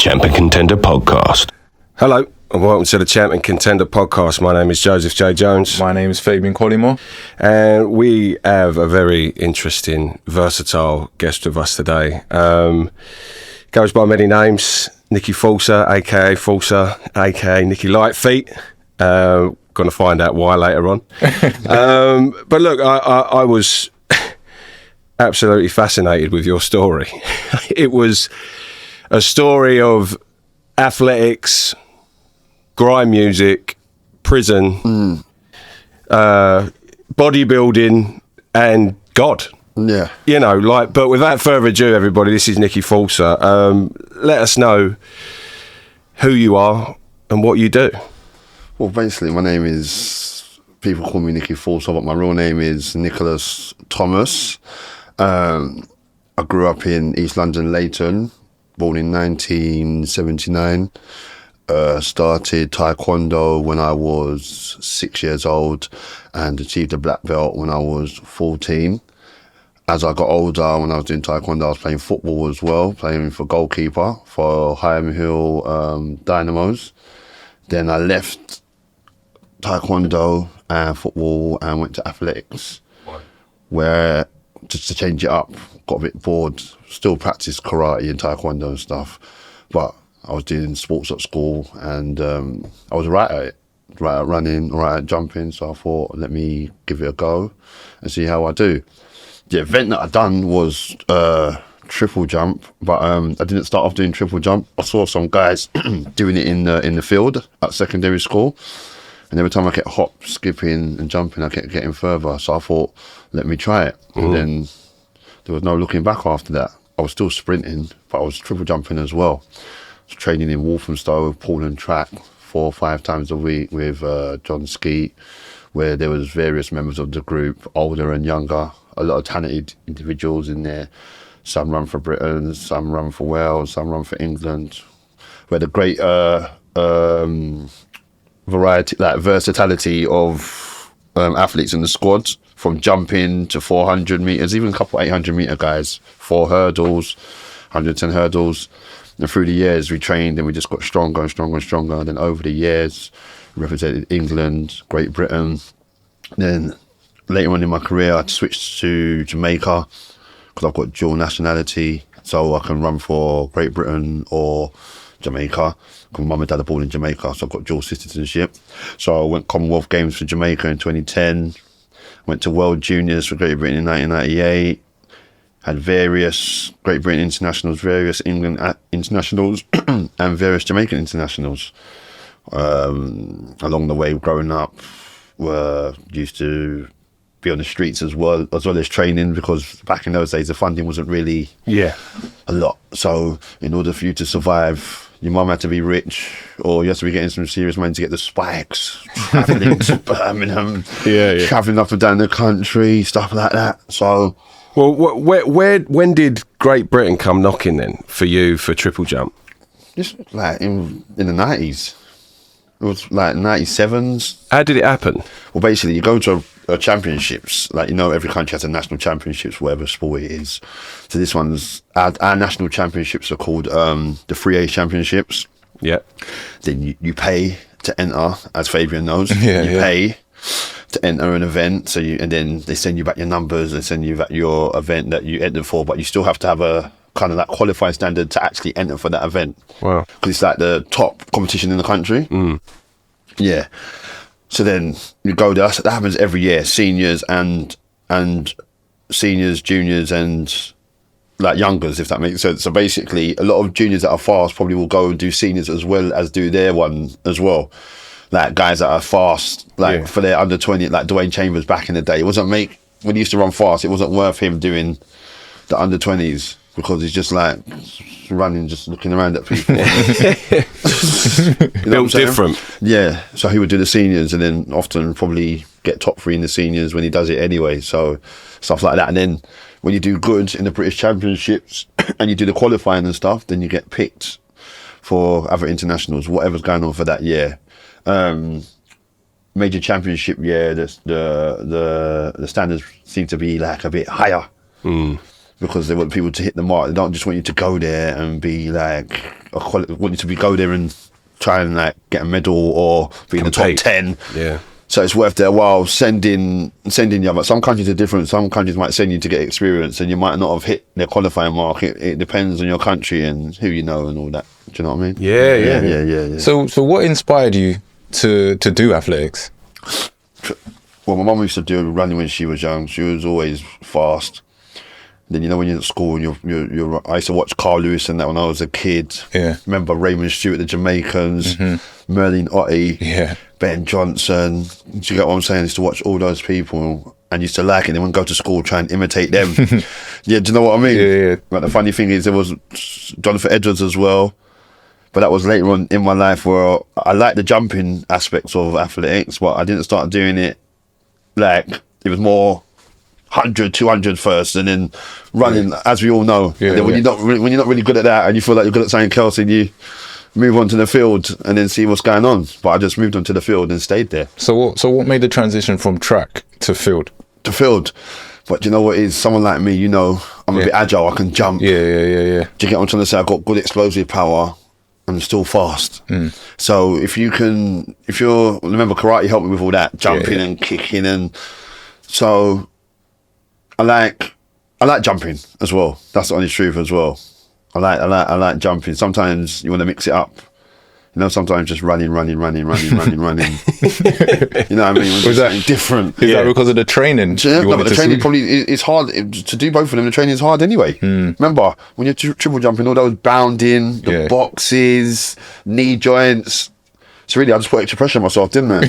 Champ Contender Podcast. Hello and welcome to the Champ Contender Podcast. My name is Joseph J. Jones. My name is Fabian Collymore. And we have a very interesting, versatile guest with us today. Goes by many names. Nicky Forcer, aka Forcer, aka Nicky Lightfeet. Going to find out why later on. But look, I was absolutely fascinated with your story. It was a story of athletics, grime music, prison, bodybuilding, and God. Yeah. You know, like, but without further ado, everybody, this is Nicky Forcer. Let us know who you are and what you do. Well, basically, my name is, people call me Nicky Forcer, but my real name is Nicholas Thomas. I grew up in East London, Leighton, born in 1979. Started Taekwondo when I was 6 years old and achieved a black belt when I was 14. As I got older, when I was doing Taekwondo, I was playing football as well, playing for goalkeeper for Higham Hill Dynamos. Then I left Taekwondo and football and went to athletics, where, just to change it up, got a bit bored, still practiced karate and Taekwondo and stuff, but I was doing sports at school and I was right at it, right at running, right at jumping, so I thought, let me give it a go and see how I do. The event that I done was triple jump, but I didn't start off doing triple jump. I saw some guys doing it in the field at secondary school, and every time I kept hop, skipping and jumping, I kept getting further. So I thought, let me try it. And then there was no looking back after that. I was still sprinting, but I was triple jumping as well. I was training in Walthamstow, pool and track 4 or 5 times a week with John Skeet, where there was various members of the group, older and younger, a lot of talented individuals in there. Some run for Britain, some run for Wales, some run for England. We had a great variety, like versatility of athletes in the squad, from jumping to 400 meters, even a couple 800 meter guys, 4 hurdles, 110 hurdles. And through the years, we trained and we just got stronger and stronger and stronger. And then over the years, we represented England, Great Britain. Then later on in my career, I switched to Jamaica because I've got dual nationality, so I can run for Great Britain or Jamaica. Because mum and dad are born in Jamaica, so I've got dual citizenship. So I went Commonwealth Games for Jamaica in 2010, went to World Juniors for Great Britain in 1998, had various Great Britain internationals, various England internationals, and various Jamaican internationals. Along the way, growing up, used to be on the streets as well as training, because back in those days the funding wasn't really a lot. So in order for you to survive, your mum had to be rich, or you had to be getting some serious money to get the spikes, travelling to Birmingham, travelling up and down the country, stuff like that. So, well, when did Great Britain come knocking then for you for triple jump? just like in the 90s. It was like 97s. How did it happen? Well, basically, you go to championships. Like, you know, every country has a national championships, whatever sport it is. So this one's, our national championships are called the 3A championships. Yeah. Then you pay to enter, as Fabian knows. You pay to enter an event. And then they send you back your numbers, they send you back your event that you entered for, but you still have to have a kind of like qualifying standard to actually enter for that event. Wow. Because it's like the top competition in the country. Yeah. So then you go there. That happens every year. Seniors and seniors, juniors, and like youngers, if that makes sense. So basically, a lot of juniors that are fast probably will go and do seniors as well as do their one as well. Like guys that are fast, like for their under 20, like Dwayne Chambers back in the day. When he used to run fast, it wasn't worth him doing the under 20s. Because he's just like running, just looking around at people. Built different. Yeah. So he would do the seniors and then often probably get top 3 in the seniors when he does it anyway. So stuff like that. And then when you do good in the British Championships and you do the qualifying and stuff, then you get picked for other internationals, whatever's going on for that year. Major championship year, the standards seem to be like a bit higher. Because they want people to hit the mark. They don't just want you to go there and be like want you to go there and try and like get a medal or be in the top 10. Yeah. So it's worth their while sending you. But some countries are different. Some countries might send you to get experience, and you might not have hit their qualifying mark. It depends on your country and who you know and all that. Do you know what I mean? Yeah. So what inspired you to do athletics? Well, my mum used to do running when she was young. She was always fast. Then, you know, when you're at school and you're I used to watch Carl Lewis and that when I was a kid. Yeah. Remember Raymond Stewart, the Jamaicans, Merlin Ottey, Yeah. Ben Johnson. Do you get what I'm saying? I used to watch all those people and used to like it. And then when I go to school, try and imitate them. Yeah, do you know what I mean? Yeah. But the funny thing is, there was Jonathan Edwards as well. But that was later on in my life where I liked the jumping aspects of athletics, but I didn't start doing it like, it was more 100, 200 first, and then running, as we all know. Yeah, and then when you're not really good at that, and you feel like you're good at something else, and you move on to the field and then see what's going on. But I just moved on to the field and stayed there. So what made the transition from track to field? To field. But you know what is, someone like me, you know, I'm a bit agile, I can jump. Yeah. Do you get what I'm trying to say? I've got good explosive power. I'm still fast. So if you're, remember karate helped me with all that, jumping and kicking, and so I like jumping as well. That's the honest truth as well. I like jumping. Sometimes you want to mix it up. You know, sometimes just running. You know what I mean? Was that different? Is that because of the training? Yeah, no, but the training probably is hard to do both of them. The training is hard anyway. Remember when you're triple jumping, all those bounding, the boxes, knee joints. So really, I just put extra pressure on myself, didn't I?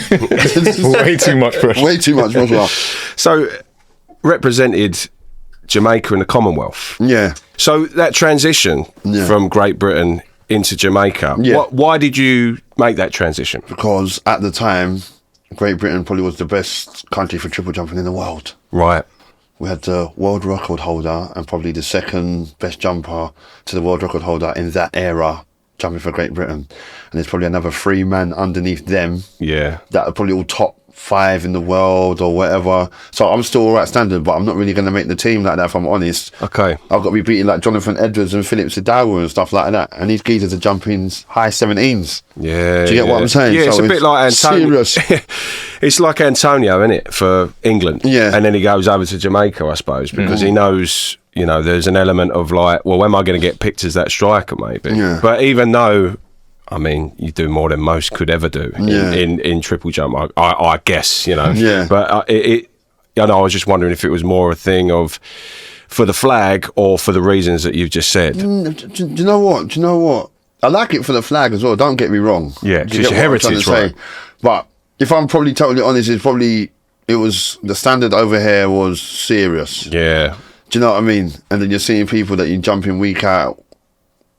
Way too much pressure. Way too much pressure. So, represented Jamaica in the Commonwealth. Yeah. So that transition from Great Britain into Jamaica, why did you make that transition? Because at the time, Great Britain probably was the best country for triple jumping in the world. Right. We had the world record holder and probably the second best jumper to the world record holder in that era jumping for Great Britain. And there's probably another 3 men underneath them. Yeah. That are probably all top 5 in the world or whatever. So I'm still all right standard, but I'm not really going to make the team like that, if I'm honest. Okay. I've got to be beating like Jonathan Edwards and Philip Sidawa and stuff like that. And these geezers are jumping high 17s. Yeah. Do you get what I'm saying? Yeah, it's so a bit like Antonio. Serious. It's like Antonio, isn't it, for England? Yeah. And then he goes over to Jamaica, I suppose, because he knows, you know, there's an element of like, well, when am I going to get picked as that striker, maybe? Yeah. But even though, I mean, you do more than most could ever do in triple jump, I guess, you know. Yeah. But you know, I was just wondering if it was more a thing of for the flag or for the reasons that you've just said. Do you know what? I like it for the flag as well. Don't get me wrong. Yeah, it's your heritage, right? But if I'm probably totally honest, it was the standard over here was serious. Yeah. Do you know what I mean? And then you're seeing people that you jump in week out,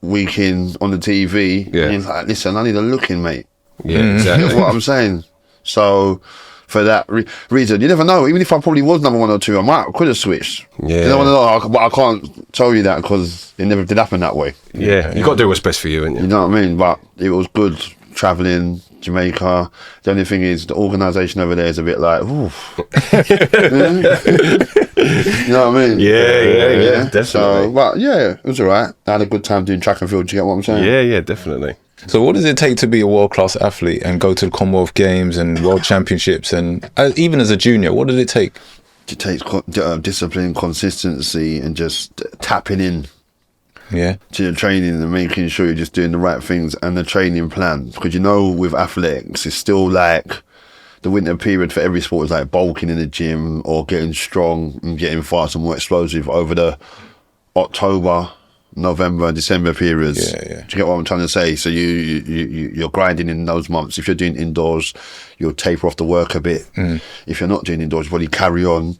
week in on the TV. Yeah. And you're like, listen, I need a looking, mate. Yeah, exactly. That's what I'm saying. So for that reason, you never know. Even if I probably was number 1 or 2, I could have switched. Yeah. You know, but I can't tell you that because it never did happen that way. Yeah. You got to do what's best for you, ain't you? You know what I mean? But it was good travelling. Jamaica. The only thing is the organisation over there is a bit like, oof. You know what I mean? Yeah, definitely. So, but yeah, it was alright. I had a good time doing track and field. Do you get what I'm saying? Yeah, definitely. So what does it take to be a world-class athlete and go to the Commonwealth Games and World Championships, and even as a junior, what did it take? It takes discipline, consistency, and just tapping in. Yeah. To your training and making sure you're just doing the right things and the training plan. Because you know, with athletics, it's still like the winter period for every sport is like bulking in the gym or getting strong and getting fast and more explosive over the October, November, December periods. Yeah. Do you get what I'm trying to say? So you're grinding in those months. If you're doing indoors, you'll taper off the work a bit. If you're not doing indoors, you probably carry on,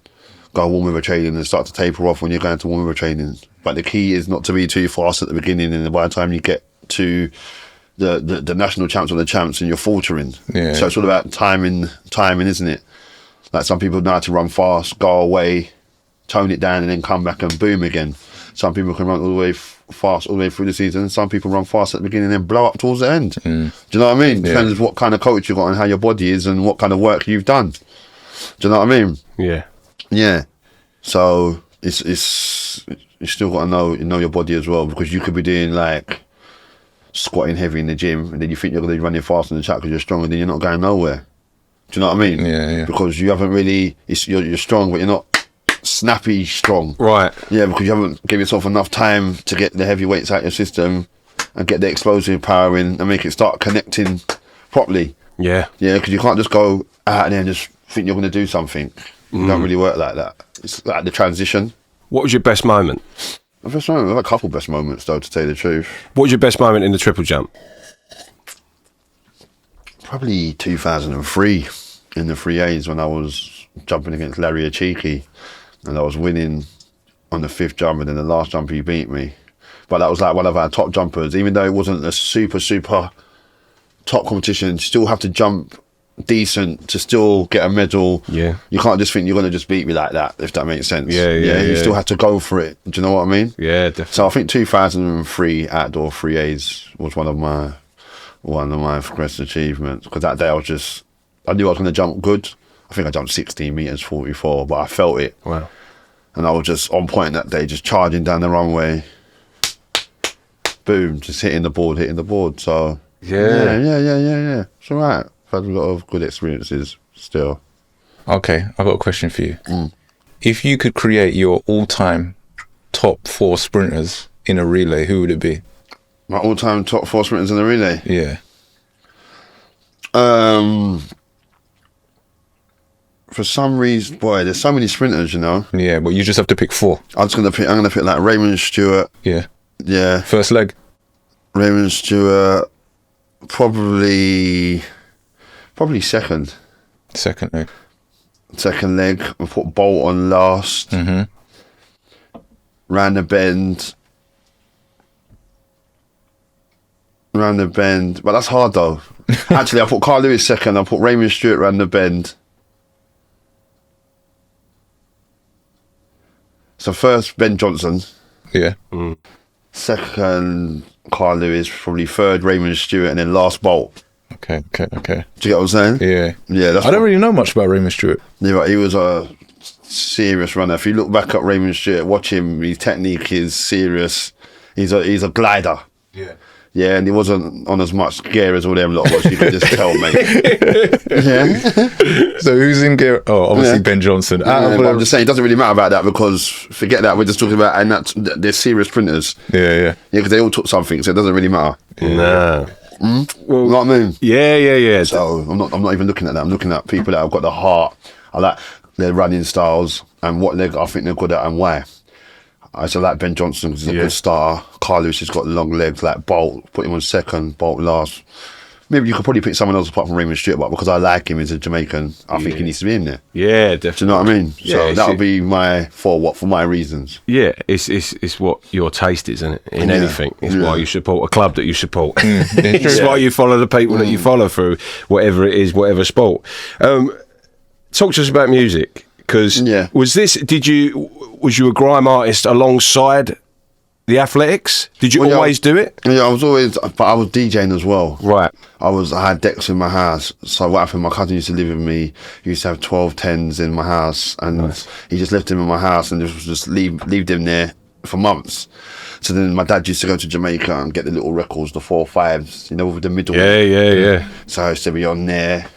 go warm river training and start to taper off when you're going to warm river training. But the key is not to be too fast at the beginning, and by the time you get to the national champs or the champs and you're faltering. Yeah. So it's all about timing, isn't it? Like some people know how to run fast, go away, tone it down and then come back and boom again. Some people can run all the way fast all the way through the season. Some people run fast at the beginning and then blow up towards the end. Do you know what I mean? Yeah. Depends what kind of coach you got and how your body is and what kind of work you've done. Do you know what I mean? Yeah. Yeah. So it's you still got to know your body as well, because you could be doing like squatting heavy in the gym, and then you think you're going to be running faster than the track because you're stronger, then you're not going nowhere. Do you know what I mean? Yeah. Because you haven't really, you're strong, but you're not snappy strong. Right. Yeah, because you haven't given yourself enough time to get the heavy weights out your system and get the explosive power in and make it start connecting properly. Yeah. Yeah, because you can't just go out there and just think you're going to do something. It don't really work like that. It's like the transition. What was your best moment? My best moment, I've had a couple best moments though, to tell you the truth. What was your best moment in the triple jump? Probably 2003 in the 3As when I was jumping against Larry Achiki and I was winning on the 5th jump, and then the last jump he beat me. But that was like one of our top jumpers. Even though it wasn't a super top competition, you still have to jump decent to still get a medal. Yeah. You can't just think you're going to just beat me like that, if that makes sense. Yeah. You still have to go for it. Do you know what I mean? Yeah, definitely. So I think 2003 outdoor 3As was one of my greatest achievements, because that day I knew I was going to jump good. I think I jumped 16 meters 44, but I felt it. Wow. And I was just on point that day, just charging down the runway. Boom, just hitting the board. So yeah. It's all right. I've had a lot of good experiences still. Okay, I've got a question for you. If you could create your all-time top 4 sprinters in a relay, who would it be? My all-time top 4 sprinters in the relay? Yeah. For some reason, boy, there's so many sprinters, you know. Yeah, but you just have to pick 4. I'm gonna pick like Raymond Stewart. Yeah. Yeah. First leg? Raymond Stewart, probably second. Second leg. Second leg. I put Bolt on last. Round the bend. But that's hard though. Actually, I put Carl Lewis second. I put Raymond Stewart round the bend. So first, Ben Johnson. Yeah. Second, Carl Lewis. Probably third, Raymond Stewart, and then last, Bolt. Okay. Do you get what I'm saying? Yeah. Yeah. I don't really know much about Raymond Stewart. Yeah, but he was a serious runner. If you look back at Raymond Stewart, watch him. His technique is serious. He's a glider. Yeah. Yeah, and he wasn't on as much gear as all them lot was. You could just tell, mate. Yeah. So who's in gear? Oh, obviously Ben Johnson. But I'm just saying, it doesn't really matter about that, because forget that. We're just talking about, and they're serious sprinters. Yeah. Yeah, because they all took something, so it doesn't really matter. No. You know what I mean? Yeah. So I'm not even looking at that. I'm looking at people that have got the heart. I like their running styles and what I think they're good at and why. I also like Ben Johnson because he's a good starter. Carl Lewis has got long legs, like Bolt. Put him on second, Bolt last. Maybe you could probably pick someone else apart from Raymond Stewart, but because I like him as a Jamaican, I think he needs to be in there. Yeah, Do definitely. you know what I mean? Yeah, So that would be for my reasons. Yeah, it's what your taste is, isn't it? In anything. It's why you support a club that you support. It's why you follow the people that you follow through whatever it is, whatever sport. Talk to us about music, because was you a grime artist alongside the athletics? Did you always do it? Yeah, I was DJing as well. Right. I had decks in my house. So what happened, my cousin used to live with me. He used to have 12 10s in my house, and he just left them in my house and just leave them there for months. So then my dad used to go to Jamaica and get the little records, the 4 5s, with the middle. Yeah. So I used to be on there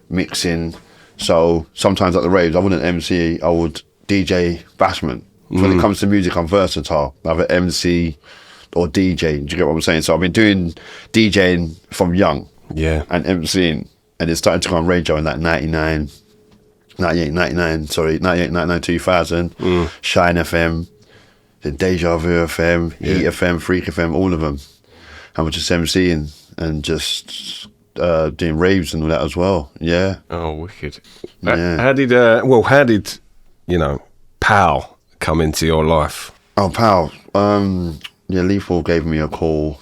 mixing. So sometimes at the raves, I wouldn't MC, I would DJ bashment. When it comes to music, I'm versatile. Either MC or DJ. Do you get what I'm saying? So I've been doing DJing from young. Yeah. And MCing. And it started to go on radio in like 98, 99, 2000. Shine FM, then Deja Vu FM, Heat FM, Freak FM, all of them. And we're just MCing and just doing raves and all that as well. Yeah. Oh, wicked. Yeah. How did Pal come into your life? Oh, Pal. Lethal gave me a call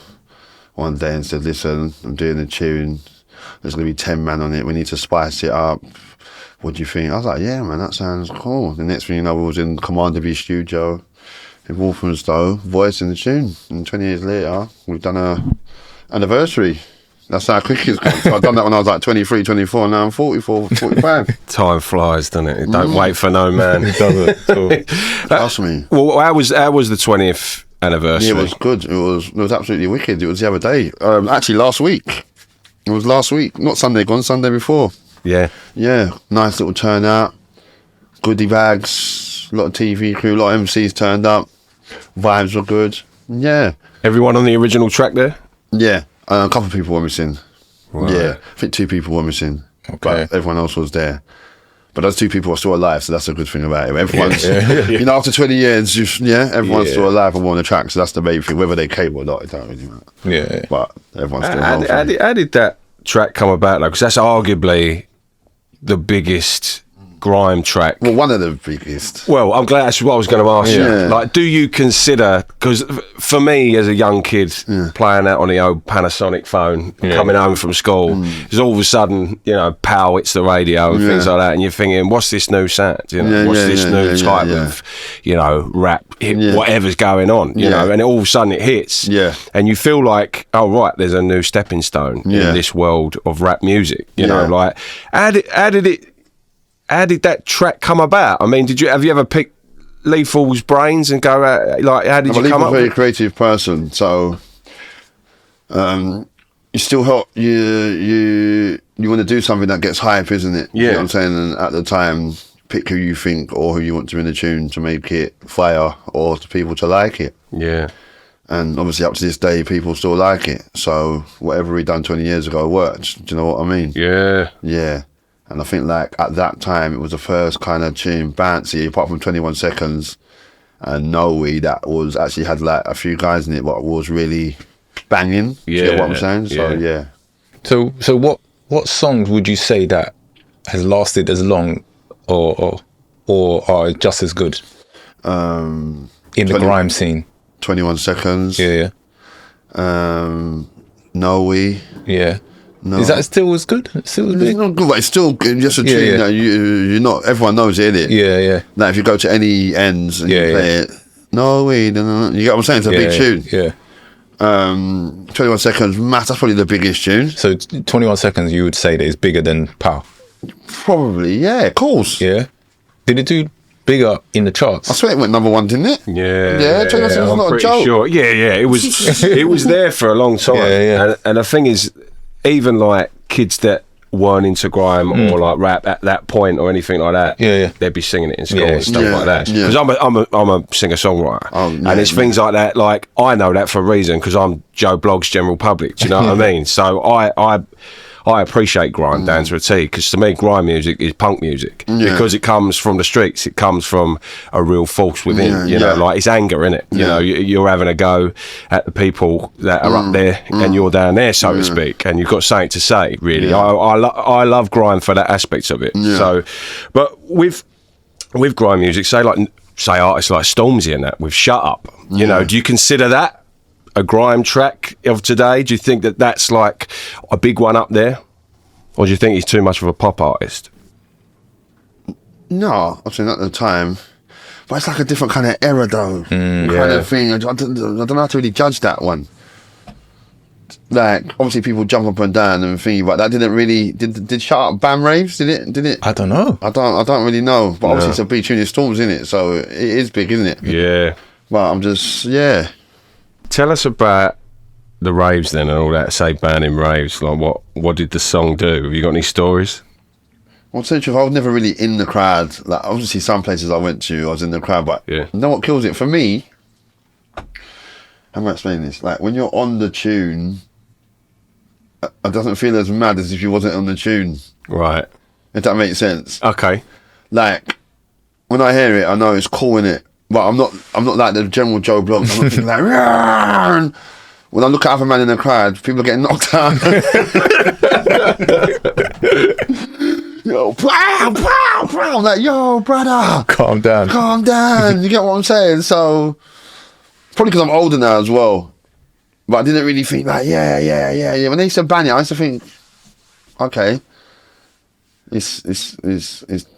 one day and said, listen, I'm doing a tune. There's going to be 10 man on it. We need to spice it up. What do you think? I was like, yeah, man, that sounds cool. The next thing you know, we was in Commander V studio in Walthamstow, voicing the tune. And 20 years later, we've done a anniversary. That's how quick it's gone. So I've done that when I was like 23, 24, now I'm 44, 45. Time flies, doesn't it? It don't wait for no man. It doesn't at all. Trust me. Well, how was the 20th anniversary. Yeah, it was good. It was absolutely wicked. It was the other day. Actually, last week. It was last week, not Sunday gone, Sunday before. Yeah. Yeah, nice little turnout. Goodie bags, a lot of TV crew, a lot of MCs turned up. Vibes were good. Yeah. Everyone on the original track there? Yeah, a couple of people were missing. Right. Yeah, I think 2 people were missing. Okay. But everyone else was there. But those 2 people are still alive, so that's a good thing about it. Everyone's, you know, after 20 years, everyone's still alive and on the track, so that's the main thing. Whether they came or not, it don't really matter. Yeah. But everyone's still How did that track come about? Because that's arguably the biggest grime track. Well, one of the biggest. Well, I'm glad that's what I was going to ask you. Yeah. Like, do you consider, because for me as a young kid playing that on the old Panasonic phone, coming home from school, it's all of a sudden, you know, pow, it's the radio and things like that, and you're thinking, what's this new sound? You know, what's this new type of, you know, rap, whatever's going on, you know, and all of a sudden it hits. Yeah. And you feel like, oh, right, there's a new stepping stone in this world of rap music, you know, like, how did that track come about? I mean, have you ever picked Lethal's brains and go, like, how did you come up I'm a very with it? creative person, so you still help, you want to do something that gets hype, isn't it? You know what I'm saying? And at the time, pick who you think or who you want to in the tune to make it fire or to people to like it. Yeah. And obviously up to this day, people still like it. So whatever we done 20 years ago worked. Do you know what I mean? Yeah. Yeah. And I think like at that time, it was the first kind of tune, bouncy, apart from 21 Seconds and Noe, that was actually had like a few guys in it, but was really banging. Do you get what I'm saying? So yeah. So what songs would you say that has lasted as long or are just as good in the grime scene? 21 Seconds. Yeah. Noe. Yeah. No. Is that still as good? Still as It's big? not good, but it's still just a tune that you're not, everyone knows it, innit? Yeah. Like if you go to any ends and you play it, no way, no, you get what I'm saying? It's a big tune. Yeah. 21 Seconds, that's probably the biggest tune. So 21 Seconds, you would say that is bigger than Pow? Probably, yeah, of course. Yeah. Did it do bigger in the charts? I swear it went #1, didn't it? Yeah. 21 Seconds is I'm not a pretty joke. sure. Yeah. It was there for a long time. Yeah. And the thing is, even like kids that weren't into grime or like rap at that point or anything like that, they'd be singing it in school and stuff like that. Because I'm a singer-songwriter, and it's things like that. Like I know that for a reason because I'm Joe Blogg's General Public. Do you know what I mean? So I appreciate grime down to a T, because to me grime music is punk music because it comes from the streets, it comes from a real force within, you know, like it's anger in it. You know, you're having a go at the people that are up there and you're down there, so to speak, and you've got something to say, really. I love grime for that aspect of it. So, but with grime music, say artists like Stormzy and that, with Shut Up, you know, do you consider that a grime track of today? Do you think that that's like a big one up there, or do you think he's too much of a pop artist? No, I'm saying at the time, but it's like a different kind of era though, kind of thing. I don't know how to really judge that one. Like obviously people jump up and down and think, but that didn't really did Shut Up ban raves? Did it? I don't know. I don't really know. But obviously it's a big tune. It Storms in it, so it is big, isn't it? Yeah. But I'm just Tell us about the raves then and all that, say banning raves. Like what did the song do? Have you got any stories? Well, to tell you the truth, I was never really in the crowd. Like obviously some places I went to, I was in the crowd, but you know what kills it for me? How am I explaining this? Like when you're on the tune, it doesn't feel as mad as if you wasn't on the tune. Right. If that makes sense. Okay. Like when I hear it, I know it's cool in it. But I'm not like the general Joe Blogs. I'm not thinking like, Rrr! When I look at other man in the crowd, people are getting knocked down. Yo, pow, pow, pow. I'm like, yo, brother. Calm down. You get what I'm saying? So, probably because I'm older now as well. But I didn't really think like, yeah. When they used to ban it, I used to think, okay. It's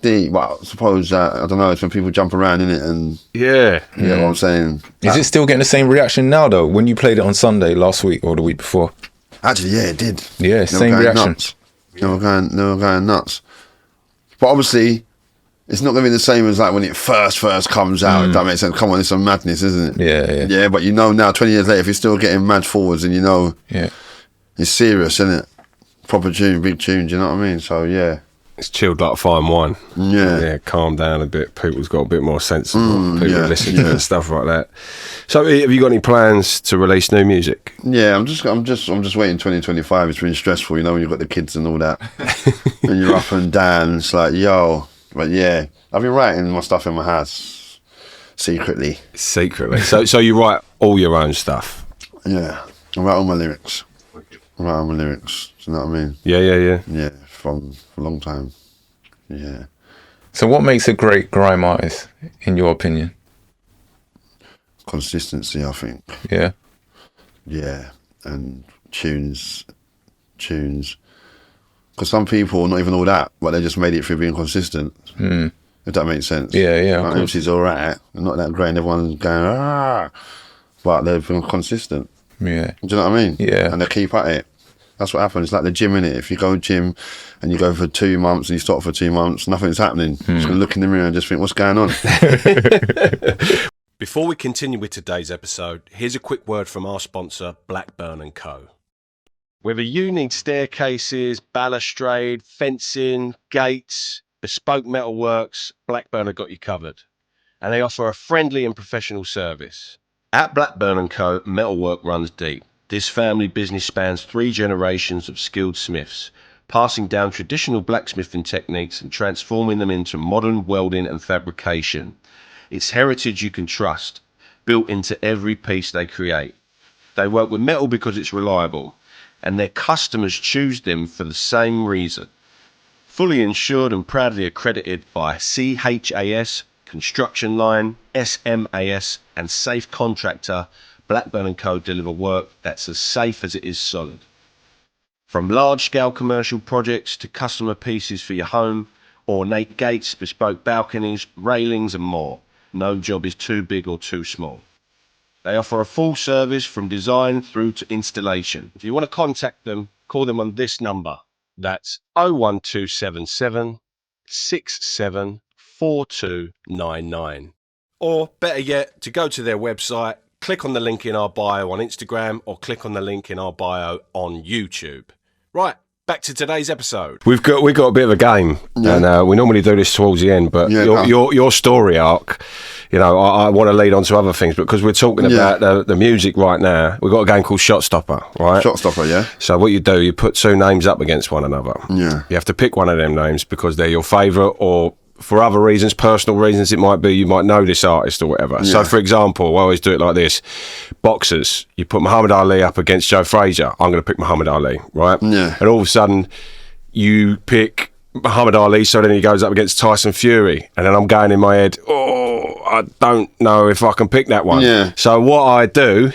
deep, but I suppose I don't know. It's when people jump around in it, and you know what I'm saying. Is it still getting the same reaction now though? When you played it on Sunday last week or the week before? Actually, yeah, it did. Yeah, they same were going reaction. Nuts. They were going nuts. But obviously, it's not going to be the same as like when it first comes out. If that makes sense. Come on, it's some madness, isn't it? Yeah. Yeah, but you know now, 20 years later, if you're still getting mad forwards, and you know, it's serious, isn't it? Proper tune, big tune. Do you know what I mean? So yeah. It's chilled like fine wine. Yeah, calm down a bit. People's got a bit more sensible. People listen to it and stuff like that. So, have you got any plans to release new music? Yeah, I'm just waiting 2025. It's been stressful, you know, when you've got the kids and all that, and you're up and down. It's like, yo, but yeah, I've been writing my stuff in my house secretly. So you write all your own stuff? Yeah, I write all my lyrics. Do you know what I mean? Yeah. Yeah. For a long time. Yeah. So what makes a great grime artist, in your opinion? Consistency, I think. Yeah. Yeah. And tunes. Because some people, not even all that, but they just made it through being consistent. If that makes sense. Yeah. Like, MC's all right. They're not that great and everyone's going, but they've been consistent. Yeah. Do you know what I mean? Yeah. And they keep at it. That's what happens. It's like the gym, innit? If you go gym and you go for 2 months and you stop for 2 months, nothing's happening. You're just going to look in the mirror and just think, what's going on? Before we continue with today's episode, here's a quick word from our sponsor, Blackburn & Co. Whether you need staircases, balustrade, fencing, gates, bespoke metalworks, Blackburn have got you covered. And they offer a friendly and professional service. At Blackburn & Co, metalwork runs deep. This family business spans 3 generations of skilled smiths, passing down traditional blacksmithing techniques and transforming them into modern welding and fabrication. It's heritage you can trust, built into every piece they create. They work with metal because it's reliable, and their customers choose them for the same reason. Fully insured and proudly accredited by CHAS, Construction Line, SMAS, and Safe Contractor, Blackburn & Co deliver work that's as safe as it is solid. From large-scale commercial projects to customer pieces for your home, ornate gates, bespoke balconies, railings and more, no job is too big or too small. They offer a full service from design through to installation. If you want to contact them, call them on this number. That's 01277 674299. Or better yet, to go to their website, click on the link in our bio on Instagram or click on the link in our bio on YouTube. Right, back to today's episode. We've got a bit of a game, and we normally do this towards the end. But your story arc, you know, I want to lead on to other things, but because we're talking about the music right now, we've got a game called Shot Stopper, right? Shot Stopper, yeah. So what you do, you put 2 names up against one another. Yeah. You have to pick one of them names because they're your favourite, or for other reasons, personal reasons, it might be you might know this artist or whatever. So, for example, I always do it like this. Boxers, you put Muhammad Ali up against Joe Frazier. I'm going to pick Muhammad Ali, right? Yeah. And all of a sudden, you pick Muhammad Ali, so then he goes up against Tyson Fury. And then I'm going in my head, I don't know if I can pick that one. Yeah. So what I do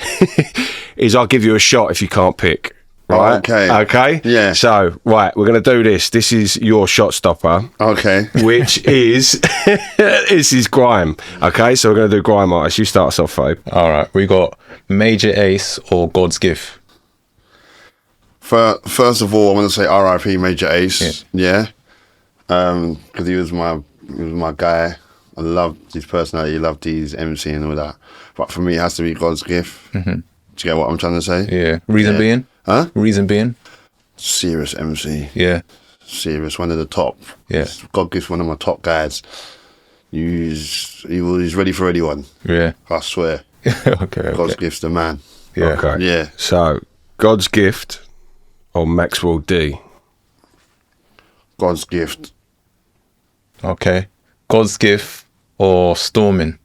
is I'll give you a shot if you can't pick. Right. Okay. Yeah. So, right, we're going to do this. This is your shot stopper. Okay. Which is this is grime. Okay. So we're going to do grime artists. You start us off, Fabe. All right. We got Major Ace or God's Gift. First of all, I want to say R.I.P. Major Ace. Yeah. Because he was my guy. I loved his personality. Loved his MC and all that. But for me, it has to be God's Gift. Mm-hmm. Do you get what I'm trying to say? Yeah. Reason being? Huh? Reason being? Serious MC. Yeah. Serious. One of the top. Yeah. God Gift's one of my top guys. He's ready for anyone. Yeah. I swear. Okay. God's Gift's the man. Yeah. Okay. Yeah. So, God's Gift or Maxwell D? God's Gift. Okay. God's Gift or Storming?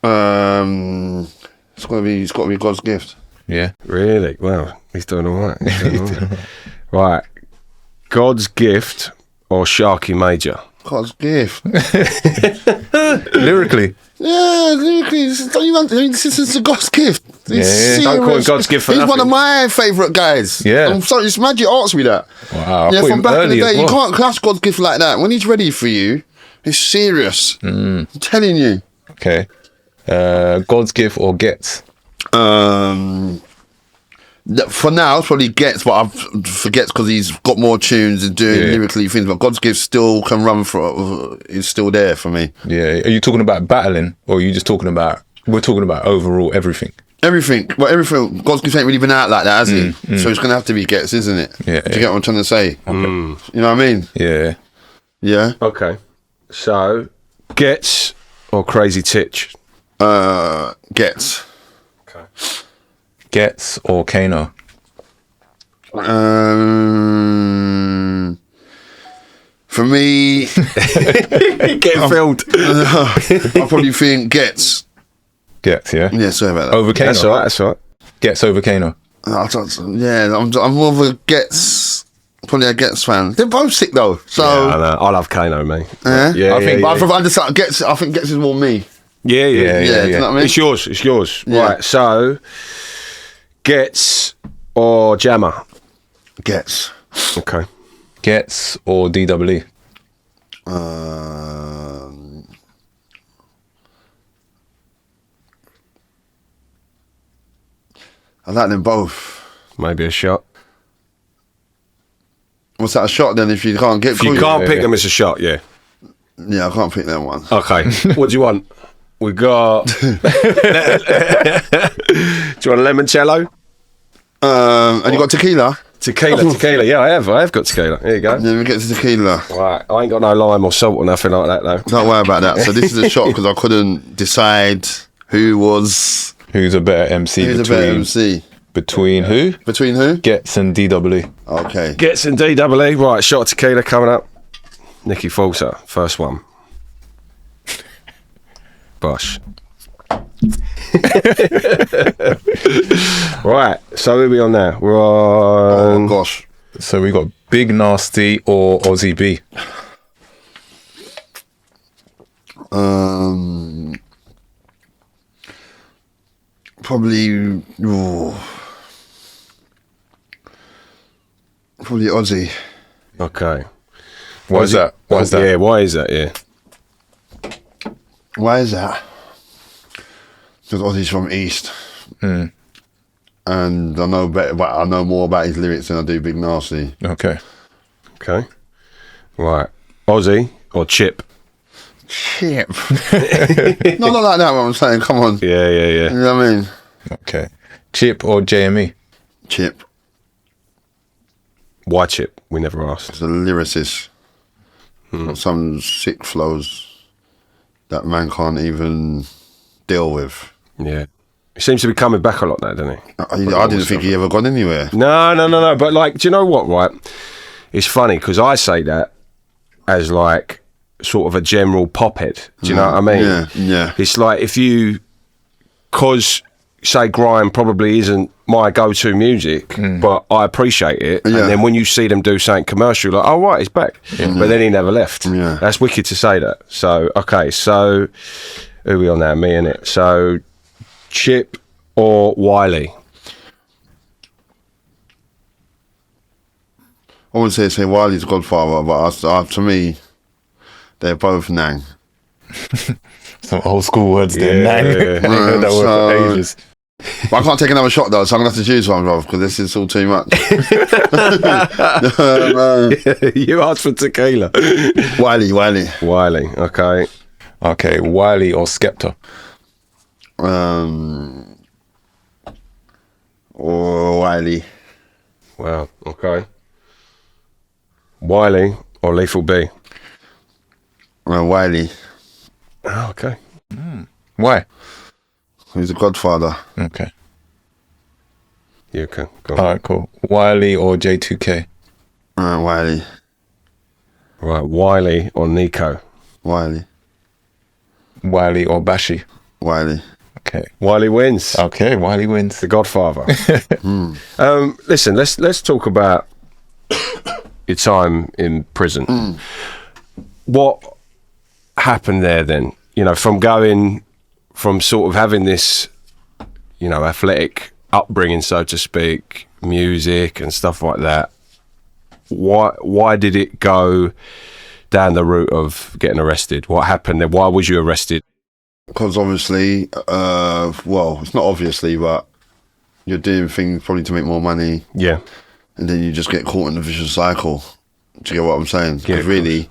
It's got to be God's Gift. Yeah. Really? Well, he's doing all right. Right. God's Gift or Sharky Major? God's Gift. Lyrically. Yeah, lyrically. This is God's Gift. Don't call him God's Gift for He's nothing. one of my favourite guys. Yeah. I'm sorry, it's mad you asked me that. Wow. Yeah, from back in the day, well. you can't class God's Gift like that. When he's ready for you, it's serious. I'm telling you. Okay. God's Gift or Gets? For now, it's probably Gets, but I forgets because he's got more tunes and doing lyrically things. But God's Gift still can run for. Is still there for me. Yeah. Are you talking about battling, or are you just talking about? We're talking about overall everything. Everything. Well, everything. God's Gift ain't really been out like that, has he? So it's gonna have to be Gets, isn't it? Yeah. Do you get what I'm trying to say? Okay. You know what I mean? Yeah. Yeah. Okay. So, Gets or Crazy Titch? Gets. Okay. Gets or Kano? For me, Getting filled. I probably think Gets. Gets, yeah. Yeah, sorry about that. Over Kano. That's all right. That's all right. Gets over Kano. I'm more of a Gets. Probably a Gets fan. They're both sick though. So Yeah, I know. I love Kano, mate. yeah, I think- But I understand Gets. I think Gets is more me. Yeah. Do you know what I mean? It's yours. It's yours. Yeah. Right. So, Gets or Jammer? Gets. Okay. Gets or DWE? I like them both. Maybe a shot. What's that, a shot then if you can't get... If you can't pick them, it's a shot. Yeah. Yeah, I can't pick that one. Okay. What do you want? We got. Do you want a limoncello? And you got tequila? Tequila. Yeah, I have got tequila. Here you go. Then we get to tequila. Right. I ain't got no lime or salt or nothing like that though. Don't worry about that. So this is a shot because I couldn't decide who's Who's a better MC a better MC. between who? Between who? Gets and DWE. Okay. Gets in DWE. Right. Shot of tequila coming up. Nicky Forcer, first one. Bosh. Right. So who are we on now? We're Oh on. gosh. So we got Big Nasty or Aussie B. Probably. Probably Aussie. Okay. Why is that? Why is that? Yeah. Why is that? Yeah. Why is that? Because Aussie's from East. And I know better, but I know more about his lyrics than I do Big Nasty. Okay. Okay. Right. Aussie or Chip? Chip. No, not like that, what I'm saying. Come on. Yeah. You know what I mean? Okay. Chip or JME? Chip. Why Chip? We never asked. It's a lyricist. Got some sick flows that man can't even deal with. Yeah. He seems to be coming back a lot now, doesn't he? I didn't think he ever gone anywhere. No. But like, do you know what, right? It's funny because I say that as like sort of a general pop head. Do you know what I mean? Yeah. It's like if you, because say grime probably isn't my go-to music, but I appreciate it. Yeah. And then when you see them do something commercial, like, oh right, he's back. But then he never left. Yeah. That's wicked to say that. So okay, so who are we on now? Me and it. So Chip or Wiley? I wouldn't say Wiley's Godfather, but to me, they're both Nang. Some old school words there. Yeah. Nang. I heard that word for ages. But I can't take another shot though, so I'm gonna have to choose one, bro, because this is all too much. You asked for tequila. Wiley. Wiley, okay. Okay. Wiley or Skepta? Or Wiley. Wow, okay. Wiley or Lethal B? Wiley. Oh, okay. Why? He's a Godfather. Okay. You can go. All right, cool. Wiley or J2K? Wiley. Right, Wiley or Nico? Wiley. Wiley or Bashi? Wiley. Okay. Wiley wins. Okay, Wiley wins. The Godfather. Listen, let's talk about your time in prison. What happened there then? You know, from sort of having this, you know, athletic upbringing, so to speak, music and stuff like that. Why did it go down the route of getting arrested? What happened there? Why was you arrested? Because obviously, well, it's not obviously, but you're doing things probably to make more money, Yeah. and then you just get caught in the vicious cycle. Do you get what I'm saying? Yeah, Because really,